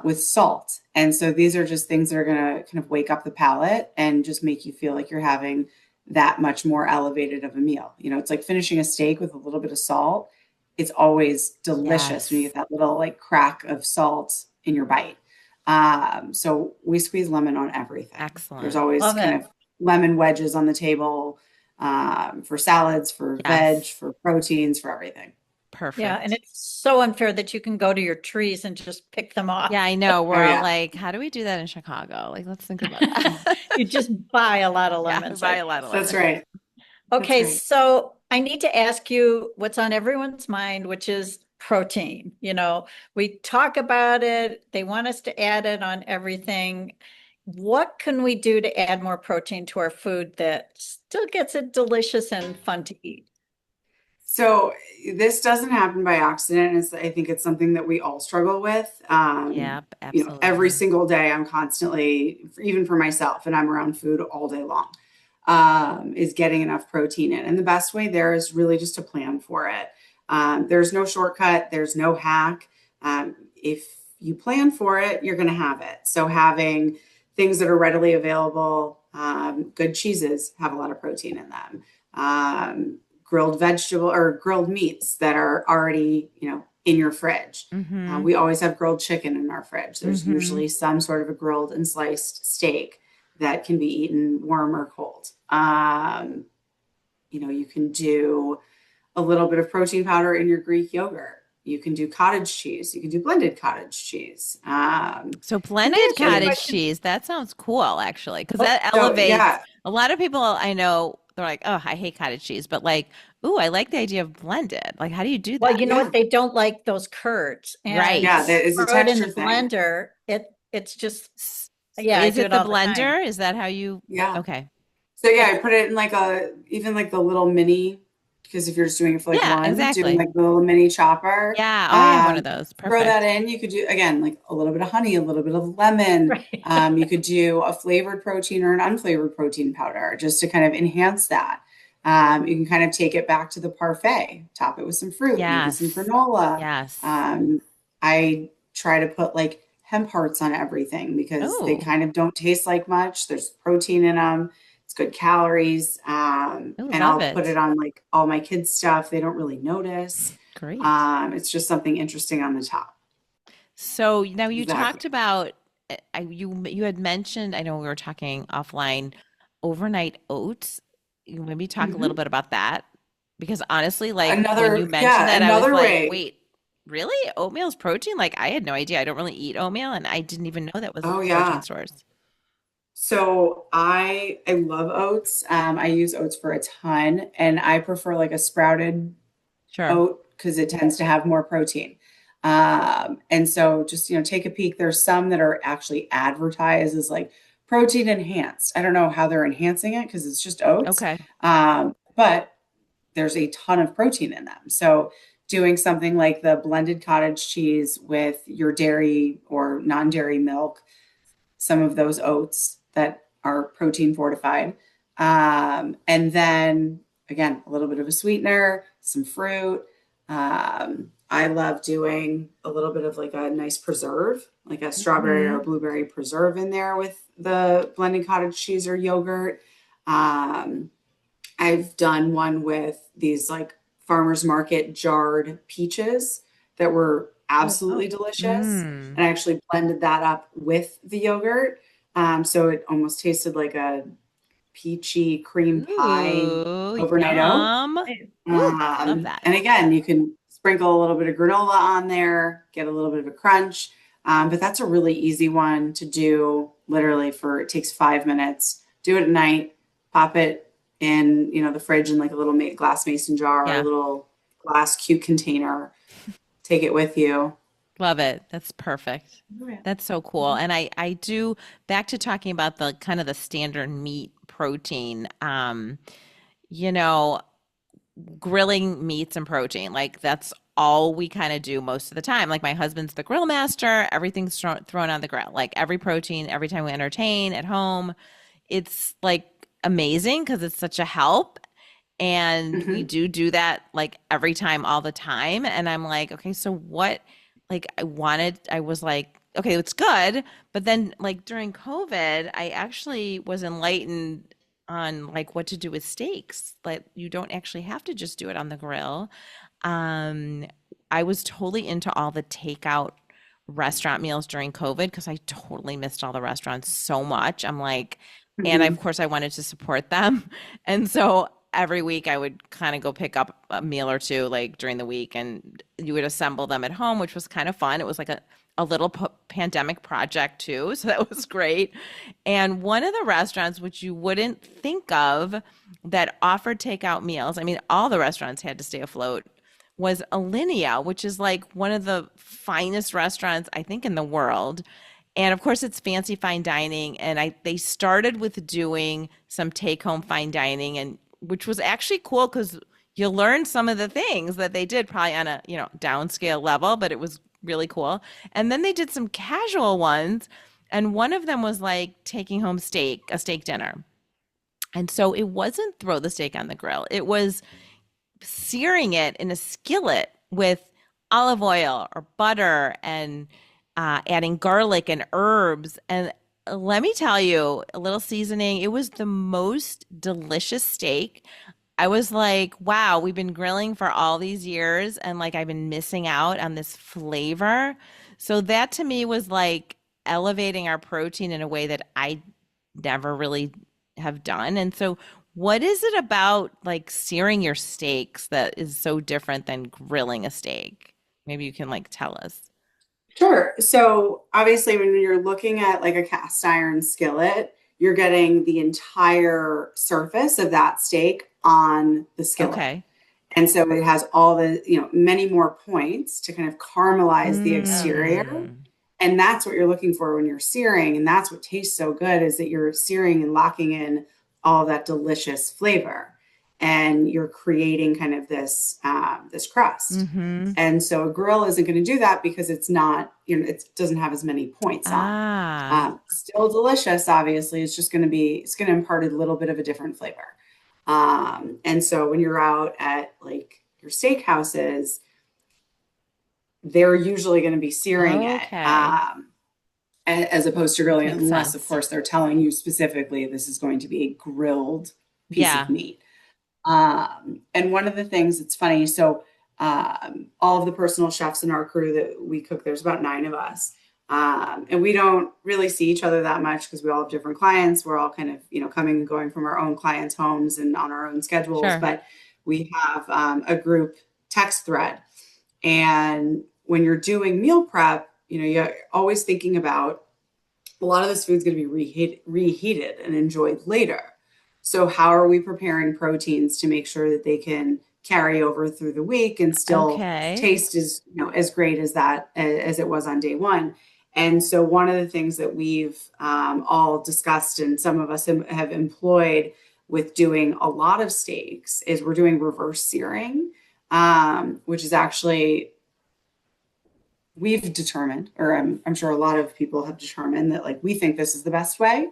with salt. And so these are just things that are going to kind of wake up the palate and just make you feel like you're having that much more elevated of a meal. It's like finishing a steak with a little bit of salt. It's always delicious when you Yes. get that little like crack of salt in your bite. So we squeeze lemon on everything. There's Excellent. always Love kind it. of lemon wedges on the table, for salads, for veg, Yes. for proteins, for everything. Yeah, and Perfect. it's so unfair that you can go to your trees and just pick them Yeah, off. I know. We're Oh all yeah, like, how do we do that in Chicago? Like, let's think about that. You just buy a lot of Yeah, we lemons, I buy a lot of guess. that's lemons. right. That's Okay, right. so I need to ask you what's on everyone's mind, which is protein. We talk about it, they want us to add it on everything. What can we do to add more protein to our food that still gets it delicious and fun to eat? So this doesn't happen by accident. I think it's something that we all struggle with. Yep, Every absolutely. single day I'm constantly, even for myself, and I'm around food all day long, is getting enough protein in. And the best way there is really just to plan for it. There's no shortcut. There's no hack. If you plan for it, you're going to have it. So having things that are readily available, good cheeses have a lot of protein in them. Grilled vegetable or grilled meats that are already, in your fridge. Mm-hmm. We always have grilled chicken in our fridge. There's Mm-hmm. usually some sort of a grilled and sliced steak that can be eaten warm or cold. You can do a little bit of protein powder in your Greek yogurt. You can do cottage cheese. You can do blended cottage cheese. So Can I blended ask you a cottage question? cheese, that sounds cool actually, because Oh, that So elevates yeah, a lot of people I know, they're like, oh, I hate cottage cheese, but like, ooh, I like the idea of blended. Like, how do you do well, that? you know yeah, what? They don't like those curds, and Right. yeah. That is a throw it in the texture thing. blender. It's just, S- yeah, I Is do it it the all the time. blender? Is that how you? Yeah. Okay. So yeah, I It's put it in like even like the little mini, because if you're just doing it for like Yeah, one, doing exactly. like the little mini chopper, Yeah. Oh, I have one of those. throw that Perfect. in. You could do again like a little bit of honey, a little bit of lemon. right. You could do a flavored protein or an unflavored protein powder just to kind of enhance that. You can kind of take it back to the parfait, top it with some fruit, maybe some Yes. granola. Yes. Um, I try to put like hemp hearts on everything because they Oh, kind of don't taste like much. There's protein in them. It's good calories. oh, And love I'll put it it. on like all my kids' stuff. They don't really notice. Great. It's just something interesting on the top. So now you Exactly. talked about you had mentioned, I know we were talking offline, overnight oats. You maybe talk a little Mhm. bit about that because honestly, like when you Another, mentioned yeah, that, I was another like, way. wait, really? Oatmeal's protein? Like I had no idea. I don't really eat oatmeal and I didn't even know that was a Oh protein yeah. source. So I love oats. I use oats for a ton, and I prefer like a sprouted Sure. oat because it tends to have more protein. And so just take a peek. There's some that are actually advertised as like protein enhanced. I don't know how they're enhancing it because it's just oats. Okay. But there's a ton of protein in them. So doing something like the blended cottage cheese with your dairy or non-dairy milk, some of those oats that are protein fortified. And then again, a little bit of a sweetener, some fruit. I love doing a little bit of like a nice preserve, like a strawberry or Hmm. a blueberry preserve in there with the blended cottage cheese or yogurt. Um, I've done one with these like farmers market jarred peaches that were Oh, absolutely wow. delicious. Mm. And I actually blended that up with the yogurt. So it almost tasted like a peachy cream pie Ooh, overnight oat. yum. Hey, Ooh, love that. And again, you can sprinkle a little bit of granola on there, get a little bit of a crunch. But that's a really easy one to do literally it takes 5 minutes. Do it at night, pop it in, the fridge in like a little glass mason jar or a Yeah. little glass cute container. Take it with you. Love it. That's perfect. oh, yeah. That's so cool. And I do back to talking about the kind of the standard meat protein. You know, grilling meats and protein, like that's all we kind of do most of the time. Like my husband's the grill master, everything's thrown on the grill. Like every protein, every time we entertain at home, it's like amazing because it's such a help. And we Mhm. do that like every time, all the time. And I'm like, okay, so what? Like, I was like, okay, it's good. But then, like, during COVID, I actually was enlightened on like what to do with steaks. Like, you don't actually have to just do it on the grill. Um, I was totally into all the takeout restaurant meals during COVID because I totally missed all the restaurants so much. I'm like, and of Mhm. course, I wanted to support them. And so every week I would kind of go pick up a meal or two like during the week and you would assemble them at home, which was kind of fun. It was like a little pandemic project too. So that was great. And one of the restaurants, which you wouldn't think of that offered takeout meals, I mean, all the restaurants had to stay afloat, was Alinea, which is like one of the finest restaurants, I think, in the world. And of course, it's fancy fine dining. And they started with doing some take home fine dining, and which was actually cool because you learn some of the things that they did probably on a downscale level, but it was really cool. And then they did some casual ones, and one of them was like taking home a steak dinner. And so it wasn't throw the steak on the grill. It was searing it in a skillet with olive oil or butter and adding garlic and herbs. And let me tell you, a little seasoning, it was the most delicious steak. I was like, wow, we've been grilling for all these years and like I've been missing out on this flavor. So that to me was like elevating our protein in a way that I never really have done. And so what is it about like searing your steaks that is so different than grilling a steak? Maybe you can like tell us. Sure. So obviously, when you're looking at like a cast iron skillet, you're getting the entire surface of that steak on the skillet. Okay. And so it has all the, many more points to kind of caramelize the exterior. Mm. And that's what you're looking for when you're searing. And that's what tastes so good is that you're searing and locking in all that delicious flavor. And you're creating kind of this crust. Mm-hmm. And so a grill isn't going to do that because it's not, it doesn't have as many points on. Ah, Still delicious, obviously. It's going to impart a little bit of a different flavor. And so when you're out at like your steakhouses, they're usually going to be searing it okay. as opposed to grilling it, Makes unless, of sense. course, they're telling you specifically this is going to be a grilled piece of Yeah. meat. And one of the things that's funny, so all of the personal chefs in our crew that we cook, there's about 9 of us. And we don't really see each other that much because we all have different clients. We're all kind of, coming and going from our own clients' homes and on our own schedules. Sure. But we have a group text thread. And when you're doing meal prep, you're always thinking about a lot of this food's going to be reheated and enjoyed later. So how are we preparing proteins to make sure that they can carry over through the week and still Okay. taste as great as it was on day one? And so one of the things that we've all discussed and some of us have employed with doing a lot of steaks is we're doing reverse searing, which is actually we've determined, or I'm sure a lot of people have determined that like we think this is the best way.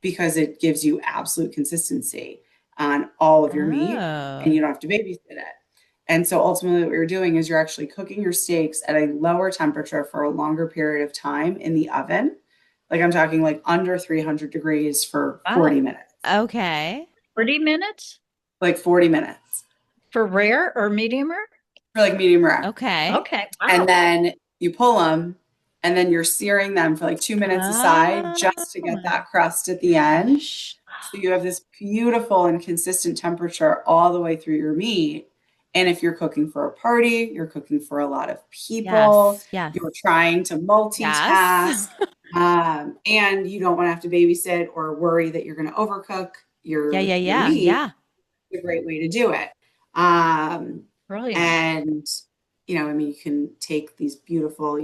Because it gives you absolute consistency on all of your meat and Oh. you don't have to babysit it. And so ultimately what you're doing is you're actually cooking your steaks at a lower temperature for a longer period of time in the oven. Like I'm talking like under 300 degrees for Wow. 40 minutes, Okay. 30 minutes like 40 minutes for rare or medium rare? for like medium rare. Okay. Okay. Wow. And then you pull them and then you're searing them for like 2 minutes aside Ah. just to get that crust at the end. Gosh. So you have this beautiful and consistent temperature all the way through your meat. And if you're cooking for a party, you're cooking for a lot of people, Yes. Yes. you're trying to Yes. multitask, and you don't want to have to babysit or worry that you're going to overcook Yeah, yeah, your yeah, meat. yeah. It's a great way to do it. Brilliant. And, I mean, you can take these beautiful,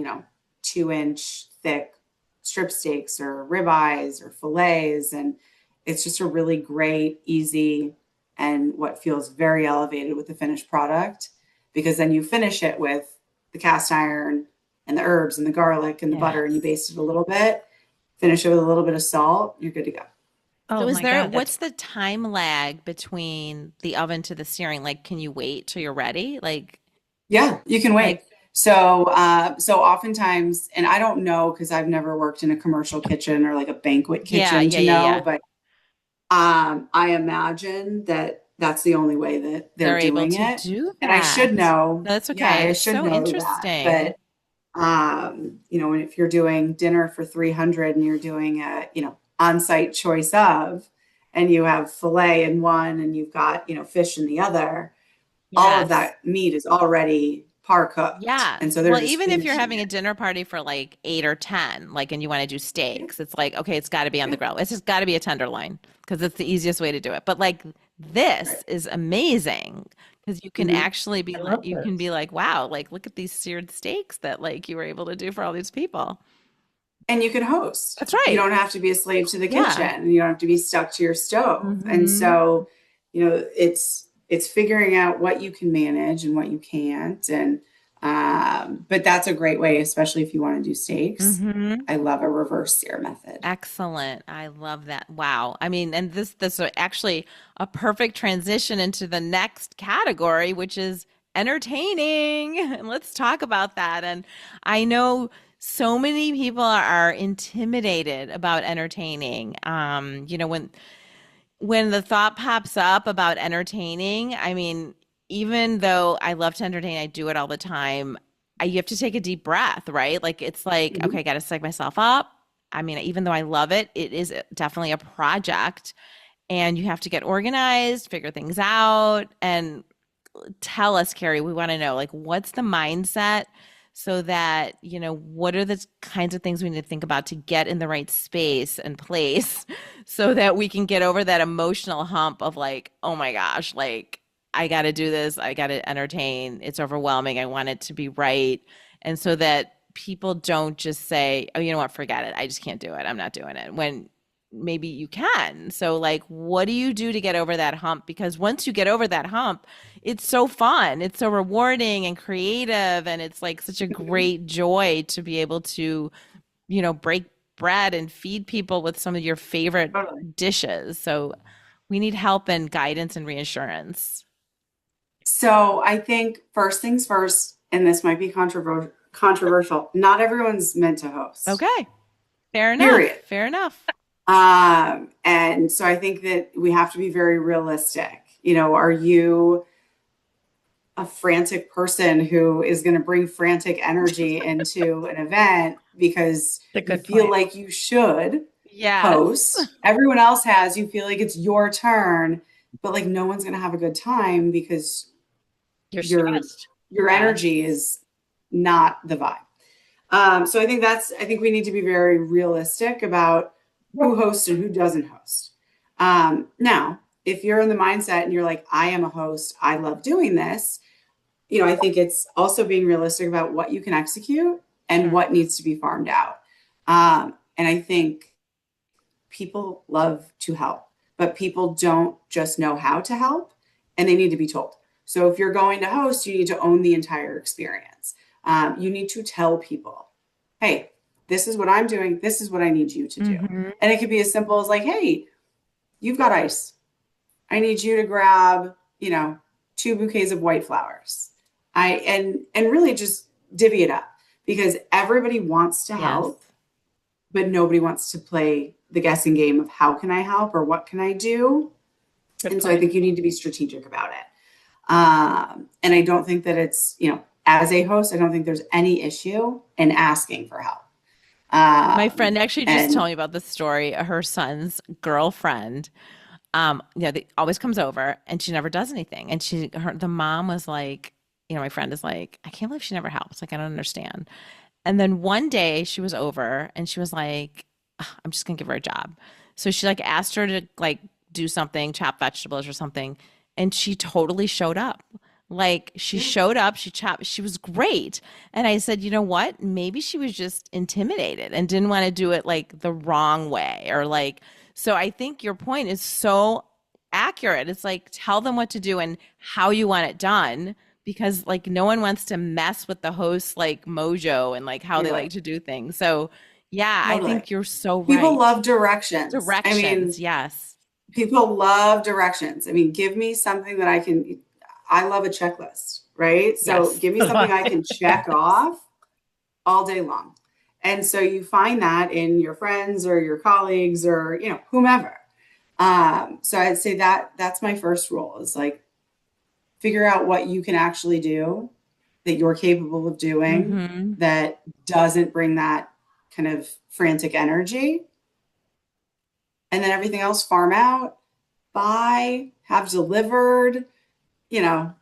2-inch thick strip steaks or ribeyes or fillets, and it's just a really great, easy, and what feels very elevated with the finished product. because then you finish it with the cast iron and the herbs and the garlic and the butter, and you baste it a little bit, finish it with a little bit of salt, you're good to go. Oh So is my there, God, that's what's the time lag between the oven to the searing? Like, can you wait till you're ready? Yeah, you can wait. Like, So oftentimes, and I don't know because I've never worked in a commercial kitchen or like a banquet yeah, kitchen yeah, to yeah, know, yeah. but I imagine that that's the only way that they're They're able doing to it. do And I should that. know, That's yeah, okay. I It's should so know that. interesting. But if you're doing dinner for 300 and you're doing a, on-site choice of, and you have filet in one and you've got, fish in the other, all of Yes. that meat is already par cooked. And Yes. so they're Well, just even if you're finishing having a it. dinner party for like 8 or 10, like, and you want to do Yeah, steaks, it's like, okay, it's got to be on yeah, the grill. It's just got to be a tenderloin because it's the easiest way to do it. But like, right. this is amazing because you can Mhm. actually be I like, love you can be this. like, wow, like, look at these seared steaks that like you were able to do for all these people. And you can host. That's You right. don't have to be a slave to the kitchen, Yeah. and you don't have to be stuck to your stove. And Hmm. so, it's figuring out what you can manage and what you can't. And but that's a great way, especially if you want to do steaks. Hmm. I love a reverse sear method. Excellent. I love that. Wow. I mean, and this is actually a perfect transition into the next category, which is entertaining. And let's talk about that. And I know so many people are intimidated about entertaining. When the thought pops up about entertaining, I mean, even though I love to entertain, I do it all the time. You have to take a deep breath, right? Like it's like, Mhm. okay, I got to psych myself up. I mean, even though I love it, it is definitely a project, and you have to get organized, figure things out, and tell us, Carrie, we want to know like what's the mindset so that, what are the kinds of things we need to think about to get in the right space and place so that we can get over that emotional hump of like, oh my gosh, like I got to do this, I got to entertain, it's overwhelming, I want it to be right. And so that people don't just say, oh, you know what, forget it, I just can't do it, I'm not doing it, when maybe you can. So like what do you do to get over that hump? Because once you get over that hump, it's so fun, it's so rewarding and creative, and it's like such a Mhm. great joy to be able to, break bread and feed people with some of your favorite Totally. dishes. So we need help and guidance and reassurance. So I think first things first, and this might be controversial, not everyone's meant to host, Okay, fair enough, period. fair enough. And so I think that we have to be very realistic. Are you a frantic person who is going to bring frantic energy into an event because It's a you good feel point. like you should Yes. host? Everyone else has, you feel like it's your turn, but like no one's going to have a good time because You're your stressed. your Yes. energy is not the vibe. So I think we need to be very realistic about who hosts and who doesn't host. Now, if you're in the mindset and you're like, I am a host, I love doing this, I think it's also being realistic about what you can execute and Sure. what needs to be farmed out. And I think people love to help, but people don't just know how to help, and they need to be told. So if you're going to host, you need to own the entire experience. You need to tell people, hey, this is what I'm doing. This is what I need you to do. Hmm. And it could be as simple as like, hey, you've got ice. I need you to grab, 2 bouquets of white flowers. And really just divvy it up because everybody wants to Yes. help, but nobody wants to play the guessing game of how can I help or what can I do. Good And so I point. think you need to be strategic about it. And I don't think that it's, as a host, I don't think there's any issue in asking for help. My friend actually just told And me about the story. Her son's girlfriend, they always comes over and she never does anything. And the mom was like, my friend is like, I can't believe she never helps. Like, I don't understand. And then one day she was over and she was like, "Ugh, I'm just gonna give her a job." So she like asked her to like do something, chop vegetables or something, and she totally showed up. Like she yeah, showed up, she chopped, she was great. And I said, you know what? Maybe she was just intimidated and didn't want to do it like the wrong way or like, so I think your point is so accurate. It's like tell them what to do and how you want it done because like no one wants to mess with the host's like mojo and like how they Totally. like to do things. So yeah, I Totally. think you're so People right. love directions. I Directions, mean, yes. people love directions. I mean, give me something that I love a checklist, right? So Yes. give me something I can check off all day long. And so you find that in your friends or your colleagues or, whomever. So I'd say that that's my first rule is like figure out what you can actually do that you're capable of doing Mm-hmm. that doesn't bring that kind of frantic energy. And then everything else farm out, buy, have delivered, you know,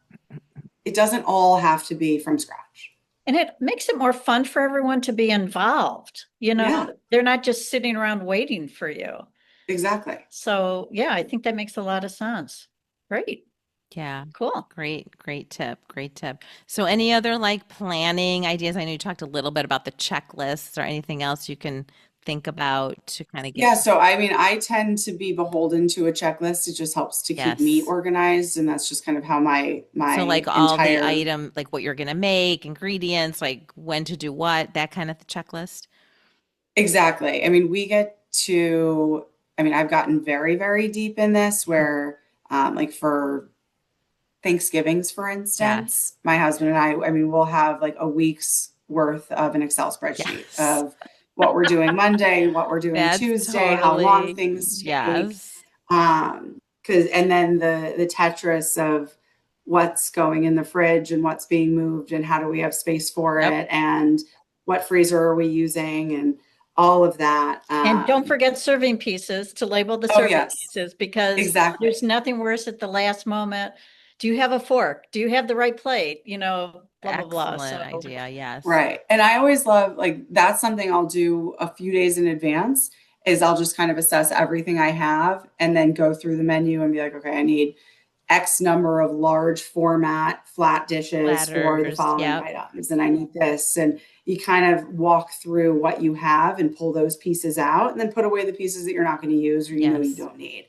it doesn't all have to be from scratch. And it makes it more fun for everyone to be involved. Yeah, They're not just sitting around waiting for you. exactly. So, yeah, I think that makes a lot of sense. Great. Yeah. Cool. Great tip. Great tip. So any other like planning ideas? I know you talked a little bit about the checklists or anything else you can think about to kind of get, Yeah, so I mean, I tend to be beholden to a checklist. It just helps to keep me yes. organized, and that's just kind of how my So my like all the entire item, like what you're gonna make, ingredients, like when to do what, that kind of checklist. exactly. I mean, I've gotten very, very deep in this where, like for Thanksgivings, for Yes. instance, my husband and I mean, we'll have like a week's worth of an Excel spreadsheet Yes. of what we're doing Monday, what we're doing That's Tuesday, how long totally, things take. yes. And then the Tetris of what's going in the fridge and what's being moved and how do we have space for Yep. it and what freezer are we using and all of that. And don't forget serving pieces to label the Oh serving yes, pieces because exactly. there's nothing worse at the last moment. Do you have a fork? Do you have the right plate? Blah, blah, blah. Excellent So, idea. Yes. Right. And I always love like that's something I'll do a few days in advance is I'll just kind of assess everything I have and then go through the menu and be like, okay, I need X number of large format flat dishes for the Platters. following Yep. items. And I need this. And you kind of walk through what you have and pull those pieces out and then put away the pieces that you're not going to use or you Yes. don't need.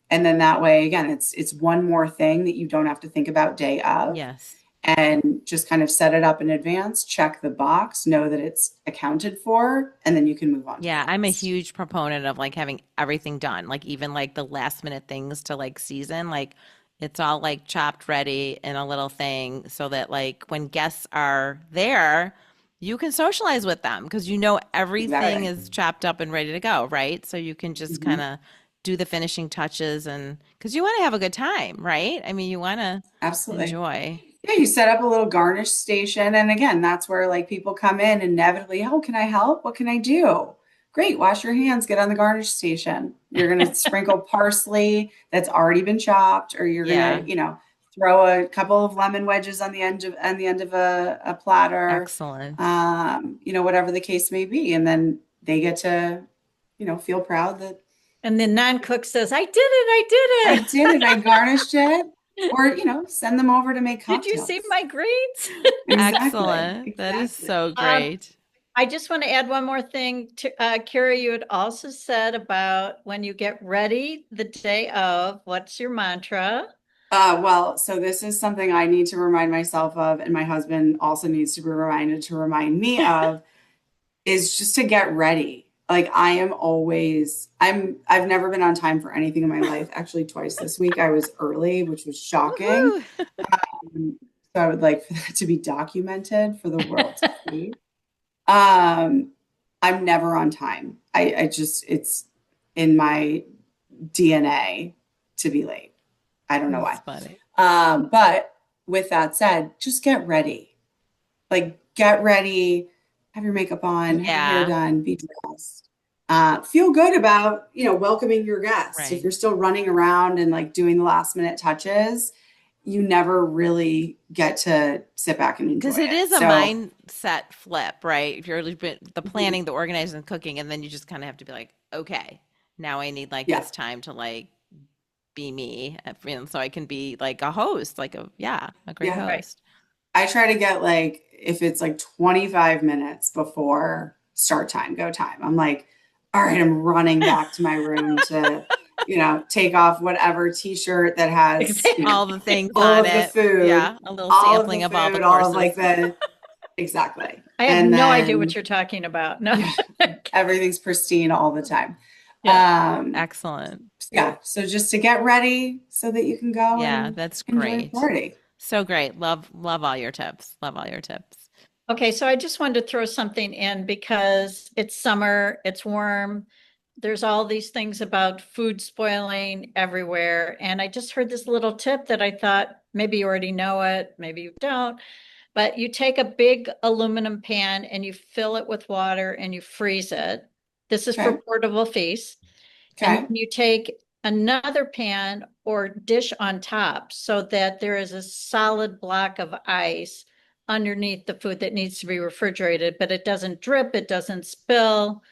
And then that way, again, it's one more thing that you don't have to think about day of Yes. and just kind of set it up in advance, check the box, know that it's accounted for, and then you can move on to the Yeah, I'm a next. huge proponent of like having everything done, like even like the last minute things to like season, like it's all like chopped ready in a little thing so that like when guests are there, you can socialize with them because you know everything Exactly. is chopped up and ready to go, right? So you can just kind Mhm. of do the finishing touches and because you want to have a good time, right? I mean, you want to Absolutely. enjoy. Yeah, you set up a little garnish station. And again, that's where like people come in inevitably, oh, can I help? What can I do? Great, wash your hands, get on the garnish station. You're gonna sprinkle parsley that's already been chopped, or you're gonna, Yeah, throw a couple of lemon wedges on the end of a platter, excellent. whatever the case may be. And then they get to, feel proud that and the non-cook says, I did it. I I did did it, I garnished it, it. or, send them over to make Did you see cocktails. my greens? Exactly, Excellent. That is exactly. so Um, great. I just want to add one more thing to Carrie, you had also said about when you get ready the day of, what's your mantra? Well, so this is something I need to remind myself of, and my husband also needs to be reminded to remind me of, is just to get ready. Like I've never been on time for anything in my life. Actually, twice this week I was early, which was shocking. Woohoo. So I would like for that to be documented for the world to see. Um, I'm never on time. It's in my DNA to be late. I don't know That's why. funny. But with that said, just get ready. Like get ready, have your makeup on, have your hair Yeah, done, be dressed. Feel good about, welcoming your guests. If right. you're still running around and like doing the last minute touches, you never really get to sit back and enjoy Because it it. is a So, mindset flip, right? If you're the mhm, planning, the organizing, the cooking, and then you just kind of have to be like, okay, now I need like yeah, this time to like be me, and so I can be like a host, like a great yeah. Right. host. I try to get like, if it's like 25 minutes before start time, go time, I'm like, all right, I'm running back to my room to take off whatever t-shirt that has all the things all on of the it. food, Yeah, a little all of sampling the of all the food, all of courses. like the exactly. I have And no idea then what you're talking about. No. everything's pristine all the time. Yeah. Excellent. Yeah. So just to get ready so that you can go Yeah, and that's enjoy great. the party. So great. Love all your tips. Love all your tips. Okay, so I just wanted to throw something in because it's summer, it's warm. There's all these things about food spoiling everywhere. And I just heard this little tip that I thought maybe you already know it, maybe you don't. But you take a big aluminum pan and you fill it with water and you freeze it. This is for Okay. portable feast. And Okay. then you take another pan or dish on top so that there is a solid block of ice underneath the food that needs to be refrigerated, but it doesn't drip, it doesn't spill.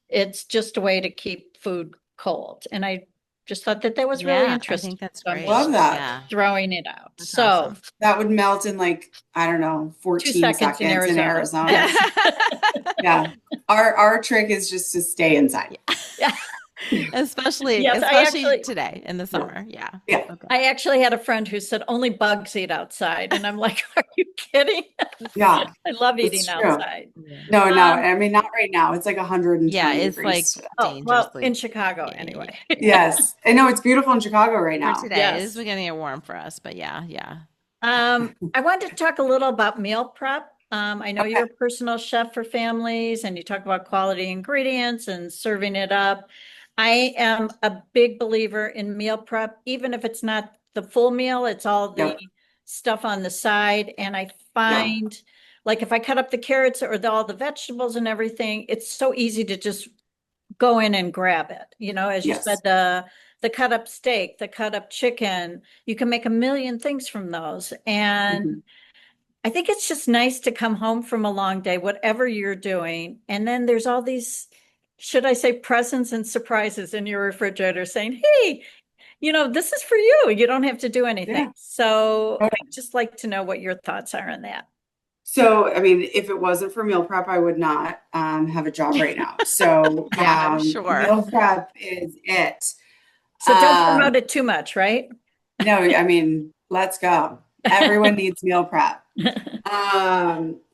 It's just a way to keep food cold. And I just thought that was really I interesting. think that's So I'm great. just Love that. Yeah. throwing it out. That's So awesome. That would melt in like, I don't know, 14 seconds in seconds in Arizona. Arizona. Yeah. Our trick is just to stay inside. yeah. Especially Yes, I actually- today in the summer. Yeah. Yeah. Okay. I actually had a friend who said only bugs eat outside. And I'm like, are you kidding? Yeah. I love It's eating true. outside. No, Um, I mean, not right now. It's like 120 Yeah, it's degrees like today. Oh, well, dangerously in Chicago Yeah. anyway. Yes. I know it's beautiful in Chicago right For now. today. Yes. It is beginning to get warm for us, but yeah. I wanted to talk a little about meal prep. I know Okay. you're a personal chef for families and you talk about quality ingredients and serving it up. I am a big believer in meal prep, even if it's not the full meal, it's all the Yep. stuff on the side. And I find like if I cut up the carrots or all the vegetables and everything, it's so easy to just go in and grab it. As you Yes. said, the cut up steak, the cut up chicken, you can make a million things from those. And Mhm. I think it's just nice to come home from a long day, whatever you're doing. And then there's all these, should I say, presents and surprises in your refrigerator saying, hey, this is for you. You don't have to do anything. Yeah. So Okay. I'd just like to know what your thoughts are on that. So, I mean, if it wasn't for meal prep, I would not have a job right now. So, Yeah, I'm sure. meal prep is it. So don't promote it too much, right? No, I mean, let's go. Everyone needs meal prep.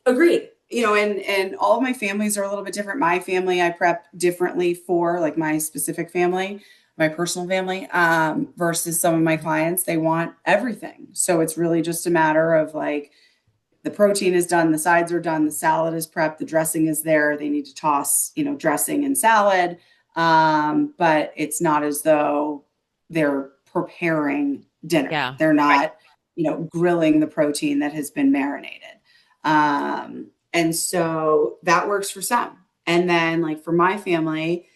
Agreed. And all of my families are a little bit different. My family, I prep differently for like my specific family, my personal family, versus some of my clients. They want everything. So it's really just a matter of like, the protein is done, the sides are done, the salad is prepped, the dressing is there. They need to toss, dressing and salad. But it's not as though they're preparing dinner. Yeah. They're not, grilling the protein that has been marinated. And so that works for some. And then like for my family,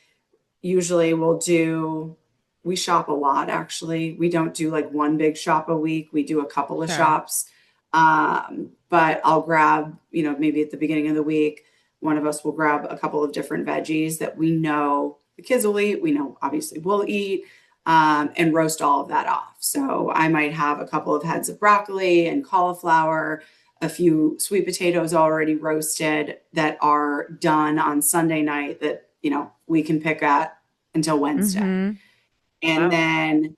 usually we shop a lot, actually. We don't do like one big shop a week. We do a couple of Sure. shops. But I'll grab, maybe at the beginning of the week, one of us will grab a couple of different veggies that we know the kids will eat. We know obviously we'll eat, and roast all of that off. So I might have a couple of heads of broccoli and cauliflower, a few sweet potatoes already roasted that are done on Sunday night that, we can pick at until Wednesday. Mhm. And Wow. then,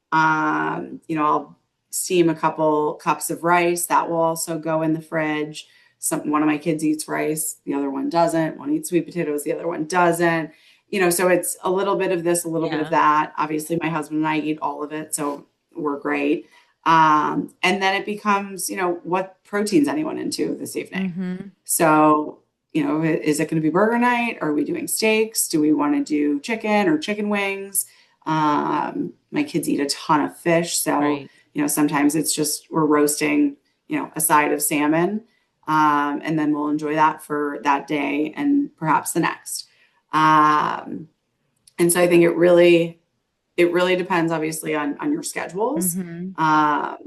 I'll steam a couple cups of rice. That will also go in the fridge. One of my kids eats rice, the other one doesn't. One eats sweet potatoes, the other one doesn't. So it's a little bit of this, a little bit of that. Obviously, my husband and I eat all of it, so we're great. And then it becomes, what protein's anyone into this evening? Mhm. So, is it going to be burger night? Are we doing steaks? Do we want to do chicken or chicken wings? My kids eat a ton of fish, so Right. Sometimes it's just we're roasting, a side of salmon, and then we'll enjoy that for that day and perhaps the next. And so I think it really depends, obviously, on your schedules, Mhm.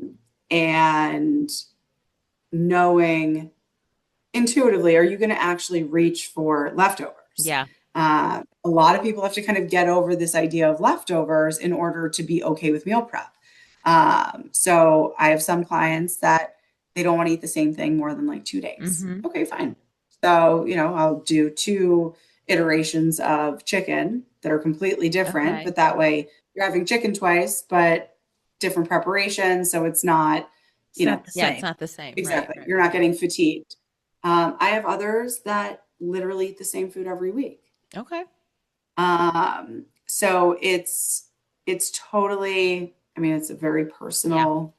and knowing intuitively, are you going to actually reach for leftovers? Yeah. A lot of people have to kind of get over this idea of leftovers in order to be okay with meal prep. So I have some clients that they don't want to eat the same thing more than like 2 days. Okay, fine. So, I'll do 2 iterations of chicken that are completely different, Okay. but that way you're having chicken twice, but different preparation. So it's not, It's you know, not the Yeah, it's same. not the same. Right, exactly. right, You're not right. getting fatigued. I have others that literally eat the same food every week. Okay. So it's totally, I mean, it's a very Yeah. personal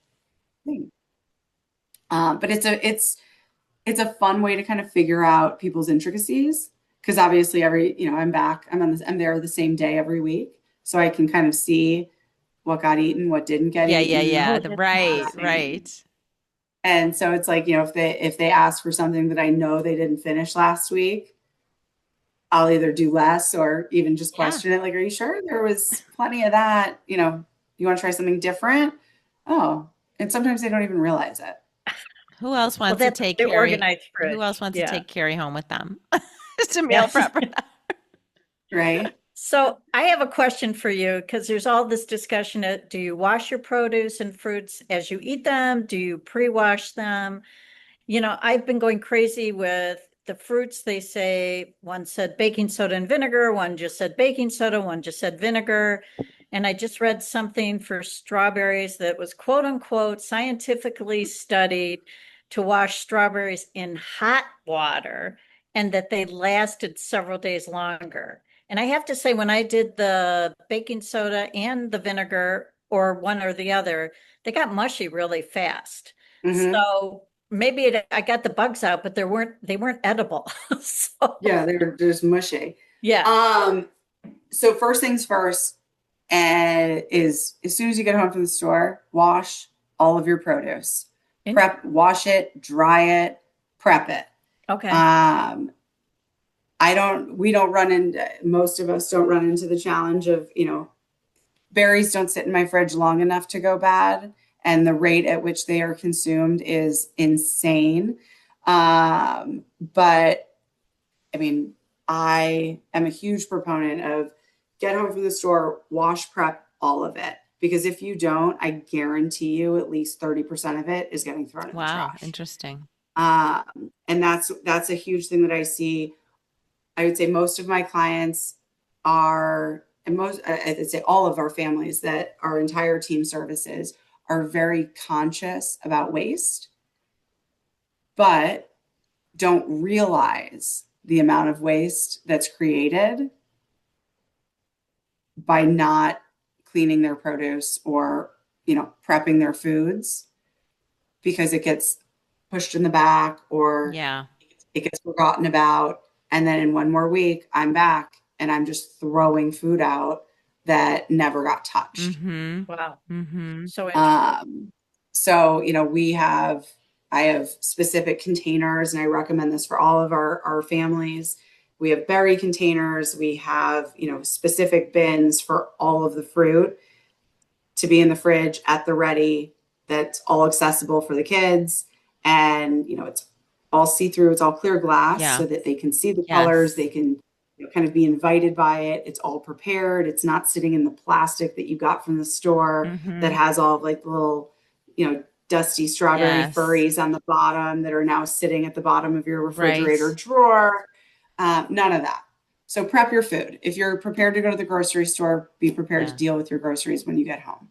thing. But it's a fun way to kind of figure out people's intricacies because obviously I'm there the same day every week, so I can kind of see what got eaten, what didn't get Yeah, yeah, eaten. yeah. Oh, The that's right, interesting. right. And so it's like, if they ask for something that I know they didn't finish last week, I'll either do less or even just Yeah. question it. Like, are you sure there was plenty of that? You want to try something different? Oh, and sometimes they don't even realize it. Who else Well, wants to that's take the Carrie? organized Who else fridge. wants to Yeah. take Carrie home with them? Just a meal Yes. prep for them. Right? So I have a question for you because there's all this discussion. Do you wash your produce and fruits as you eat them? Do you pre-wash them? I've been going crazy with the fruits. They say one said baking soda and vinegar, one just said baking soda, one just said vinegar. And I just read something for strawberries that was quote unquote scientifically studied to wash strawberries in hot water and that they lasted several days longer. And I have to say, when I did the baking soda and the vinegar, or one or the other, they got mushy really fast. Hmm. So I got the bugs out, but they weren't edible. So Yeah, they're just mushy. yeah. Um, so first things first, and is as soon as you get home from the store, wash all of your produce. Wash it, dry it, prep it. Okay. Um, we don't run into, most of us don't run into the challenge of, berries don't sit in my fridge long enough to go bad. And the rate at which they are consumed is insane. But I mean, I am a huge proponent of get home from the store, wash, prep all of it. Because if you don't, I guarantee you at least 30% of it is getting thrown in the Wow, trash. interesting. And that's a huge thing that I see. I would say most of my clients are, and I'd say all of our families that our entire team services are very conscious about waste, but don't realize the amount of waste that's created by not cleaning their produce or, prepping their foods because it gets pushed in the back or Yeah. it gets forgotten about. And then in one more week, I'm back and I'm just throwing food out that never got touched. Mm-hmm. Wow. Mm-hmm. So interesting. Um, so, I have specific containers and I recommend this for all of our families. We have berry containers. We have, specific bins for all of the fruit to be in the fridge at the ready. That's all accessible for the kids. And, it's all see through, it's all clear glass Yeah. so that they can see the colors. They Yes. can kind of be invited by it. It's all prepared. It's not sitting in the plastic that you got from the store that Mm-hmm. has all of like the little, dusty strawberry Yes. furries on the bottom that are now sitting at the bottom of your Right. refrigerator drawer. None of that. So prep your food. If you're prepared to go to the grocery store, be prepared to Yeah. deal with your groceries when you get home.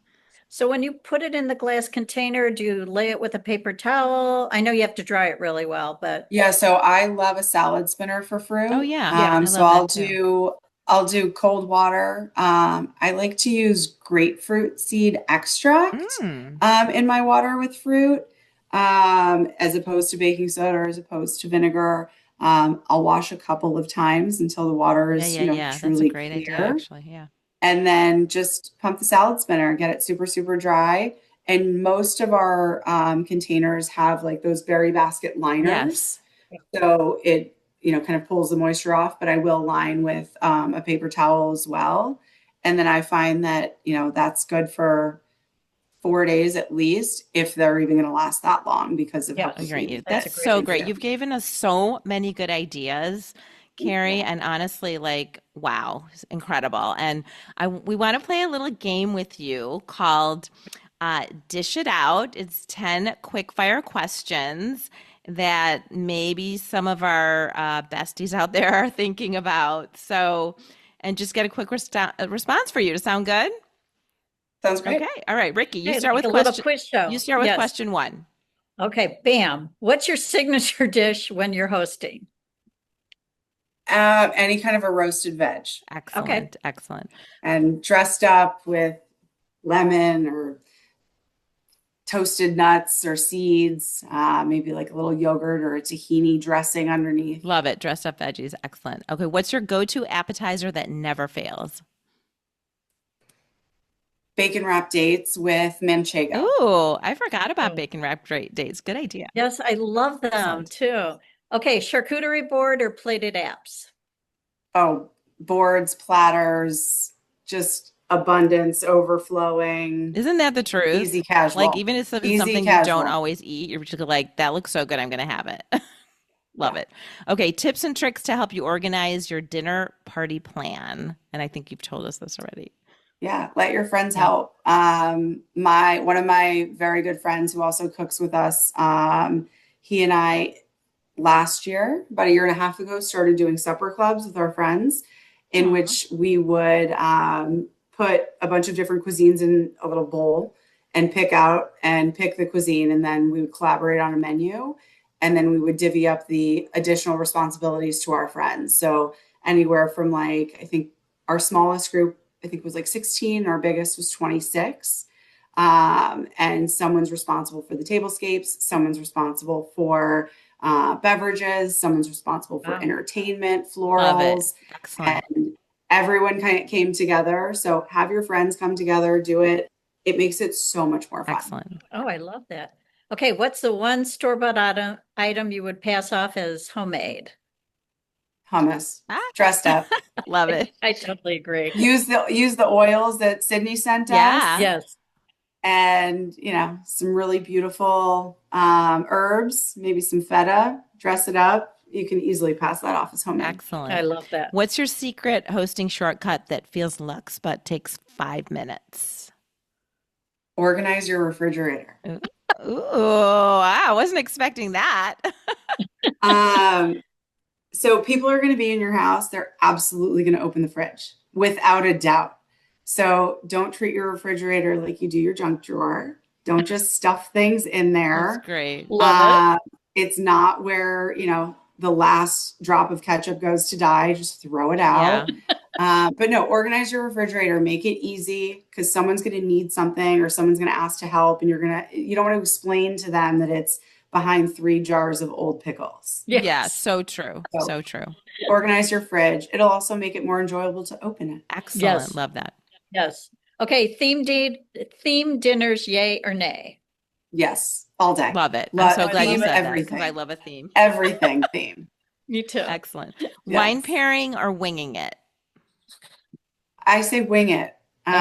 So when you put it in the glass container, do you lay it with a paper towel? I know you have to dry it really well, but Yeah, so I love a salad spinner for Oh fruit. yeah. yeah. I So love that too. I'll do cold water. I like to use grapefruit seed extract Mm. in my water with fruit, as opposed to baking soda or as opposed to vinegar. I'll wash a couple of times until the water Yeah, is, yeah, yeah. That's a truly great idea, clear. actually. Yeah. And then just pump the salad spinner and get it super, super dry. And most of our containers have like those berry basket liners. Yes. So it, kind of pulls the moisture off, but I will line with a paper towel as well. And then I find that, that's good for 4 days at least, if they're even going to last that long because of how Yeah, Great. quickly that's a That's they great so can great. idea. You've fail. given us so many good ideas, Carrie, and honestly, like, wow, it's incredible. And we want to play a little game with you called Dish It Out. It's 10 quick fire questions that maybe some of our besties out there are thinking about. So, and just get a quick response for you to sound good. Sounds great. Okay. All right, Ricki, you Okay, start like with a little question. quiz show. You start with Yes. question 1. Okay, bam. What's your signature dish when you're hosting? Any kind of a roasted veg Excellent. Excellent. and dressed up with lemon or toasted nuts or seeds, maybe like a little yogurt or a tahini dressing underneath. Love it. Dressed up veggies. Excellent. Okay. What's your go-to appetizer that never fails? Bacon wrapped dates with manchego. Ooh, I forgot about Oh. bacon wrapped dates. Good idea. Yes, I love them Excellent. too. Okay, charcuterie board or plated apps? Oh, boards, platters, just abundance, overflowing, Isn't that the truth? easy casual. Like, even if it's Easy something you casual. don't always eat, you're just like, that looks so good, I'm going to have it. Love Yeah. it. Okay, tips and tricks to help you organize your dinner party plan. And I think you've told us this already. Yeah, let your friends Yeah. help. One of my very good friends who also cooks with us, he and I last year, about a year and a half ago, started doing supper clubs with our friends, in Aw. which we would put a bunch of different cuisines in a little bowl and pick the cuisine, and then we would collaborate on a menu, and then we would divvy up the additional responsibilities to our friends. So anywhere from like, I think our smallest group, I think was like 16, our biggest was 26. And someone's responsible for the tablescapes, someone's responsible for beverages, someone's responsible for Wow. entertainment, Love it. florals, Excellent. and everyone kind of came together. So have your friends come together, do it. It makes it so much more fun. Excellent. Oh, I love that. Okay, what's the one store-bought item you would pass off as homemade? Hummus, Ah, dressed up. love it. I totally agree. Use the oils that Sydney sent Yeah. us, Yes. and some really beautiful herbs, maybe some feta. Dress it up. You can easily pass that off as homemade. I Excellent. love that. What's your secret hosting shortcut that feels luxe but takes 5 minutes? Organize your refrigerator. Ooh, I wasn't expecting that. So people are going to be in your house. They're absolutely going to open the fridge without a doubt. So don't treat your refrigerator like you do your junk drawer. Don't just stuff things in there. That's great. Love It's not where, the last drop of ketchup goes to die. Just throw it out. But no, organize your refrigerator, make it easy, because someone's going to need something or someone's going to ask to help, and you don't want to explain to them that it's behind 3 jars of old pickles. it. Yeah, Yes. so true. So- So true. Organize your fridge. It'll also make it more enjoyable to open it. Excellent. Yes. Love that. Yes. Okay, theme dinners, yay or nay? Yes, all day. Love it. I'm Love so glad you theme, said that because everything. I love a theme. Everything theme. Me too. Excellent. Wine Yes. pairing or winging it? I say wing it. Okay.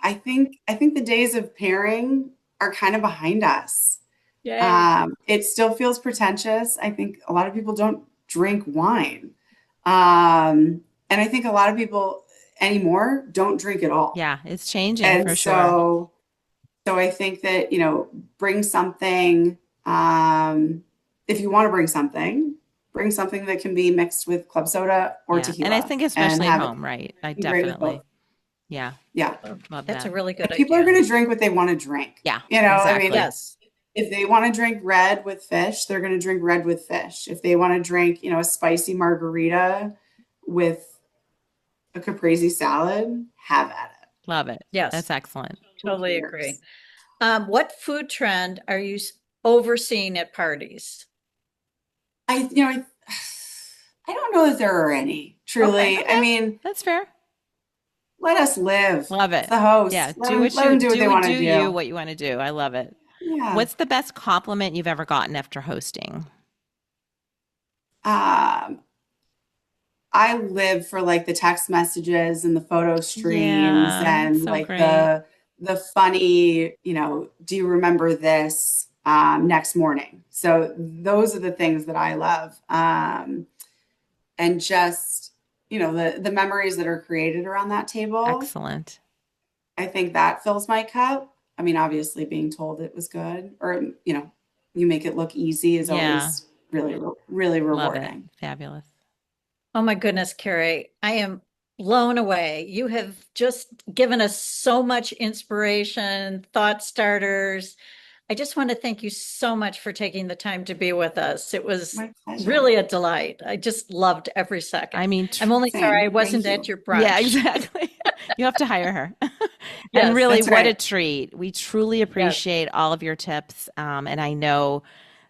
I think the days of pairing are kind of behind us. Yay. It still feels pretentious. I think a lot of people don't drink wine. And I think a lot of people anymore don't drink at all. Yeah, it's changing And for sure. so I think that, bring something, if you want to bring something that can be mixed with club soda or Yeah. tequila. And I think and especially at have it home, right? I be great with definitely. both. Yeah, Yeah. love That's a that. really good People are idea. going to drink what they want to drink. Yeah, I mean, exactly. Yes. if they want to drink red with fish, they're going to drink red with fish. If they want to drink, a spicy margarita with a caprese salad, have at it. Love it. Yes. That's excellent. Totally Who agree. cares? What food trend are you overseeing at parties? I don't know that there are any, truly. Okay. I mean, That's fair. let us live. Love It's it. the host. Yeah, Let do them, what let them do what you they want to do you do. what you want to do. I love it. Yeah. What's the best compliment you've ever gotten after hosting? Um, I live for like the text messages and the photo streams Yeah, and so like great. the funny, do you remember this next morning? So those are the things that I love. And just, the memories that are created around that table. Excellent. I think that fills my cup. I mean, obviously being told it was good or, you make it look easy is Yeah. always really, really Love it. rewarding. Fabulous. Oh my goodness, Carrie, I am blown away. You have just given us so much inspiration, thought starters. I just want to thank you so much for taking the time to be with us. It was My pleasure. really a delight. I just loved every I second. mean, I'm only sorry Same. I Thank wasn't at you. your yeah, brunch. exactly. You have to hire her. And Yes, really, That's what a right. treat. We truly yes. appreciate all of your tips. And I know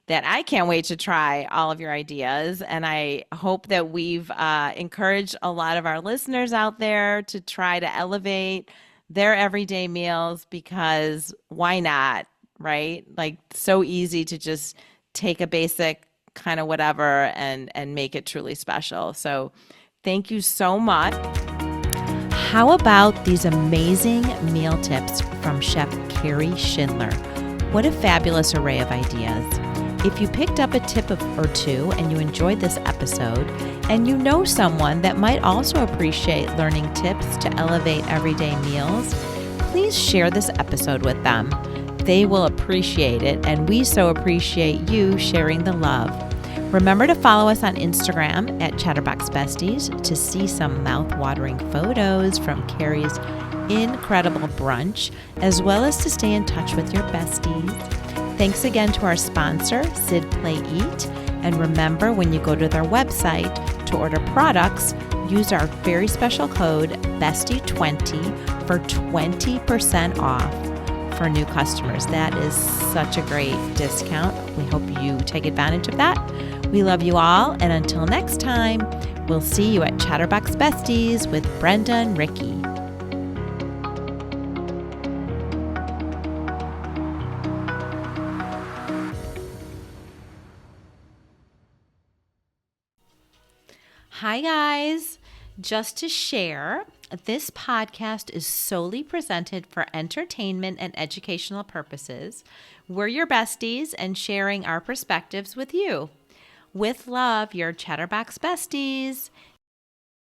that I can't wait to try all of your ideas. And I hope that we've encouraged a lot of our listeners out there to try to elevate their everyday meals because why not? Right? Like, so easy to just take a basic kind of whatever and make it truly special. So, thank you so much. How about these amazing meal tips from Chef Carey Shindler? What a fabulous array of ideas. If you picked up a tip or two and you enjoyed this episode, and you know someone that might also appreciate learning tips to elevate everyday meals, please share this episode with them. They will appreciate it, and we so appreciate you sharing the love. Remember to follow us on Instagram at Chatterbox Besties to see some mouth-watering photos from Carey's incredible brunch, as well as to stay in touch with your besties. Thanks again to our sponsor, Sid Play Eat. And remember, when you go to their website to order products, use our very special code BESTIE20 for 20% off for new customers. That is such a great discount. We hope you take advantage of that. We love you all, and until next time, we'll see you at Chatterbox Besties with Brenda and Ricki. Hi, guys. Just to share, this podcast is solely presented for entertainment and educational purposes. We're your besties and sharing our perspectives with you. With love, your Chatterbox Besties.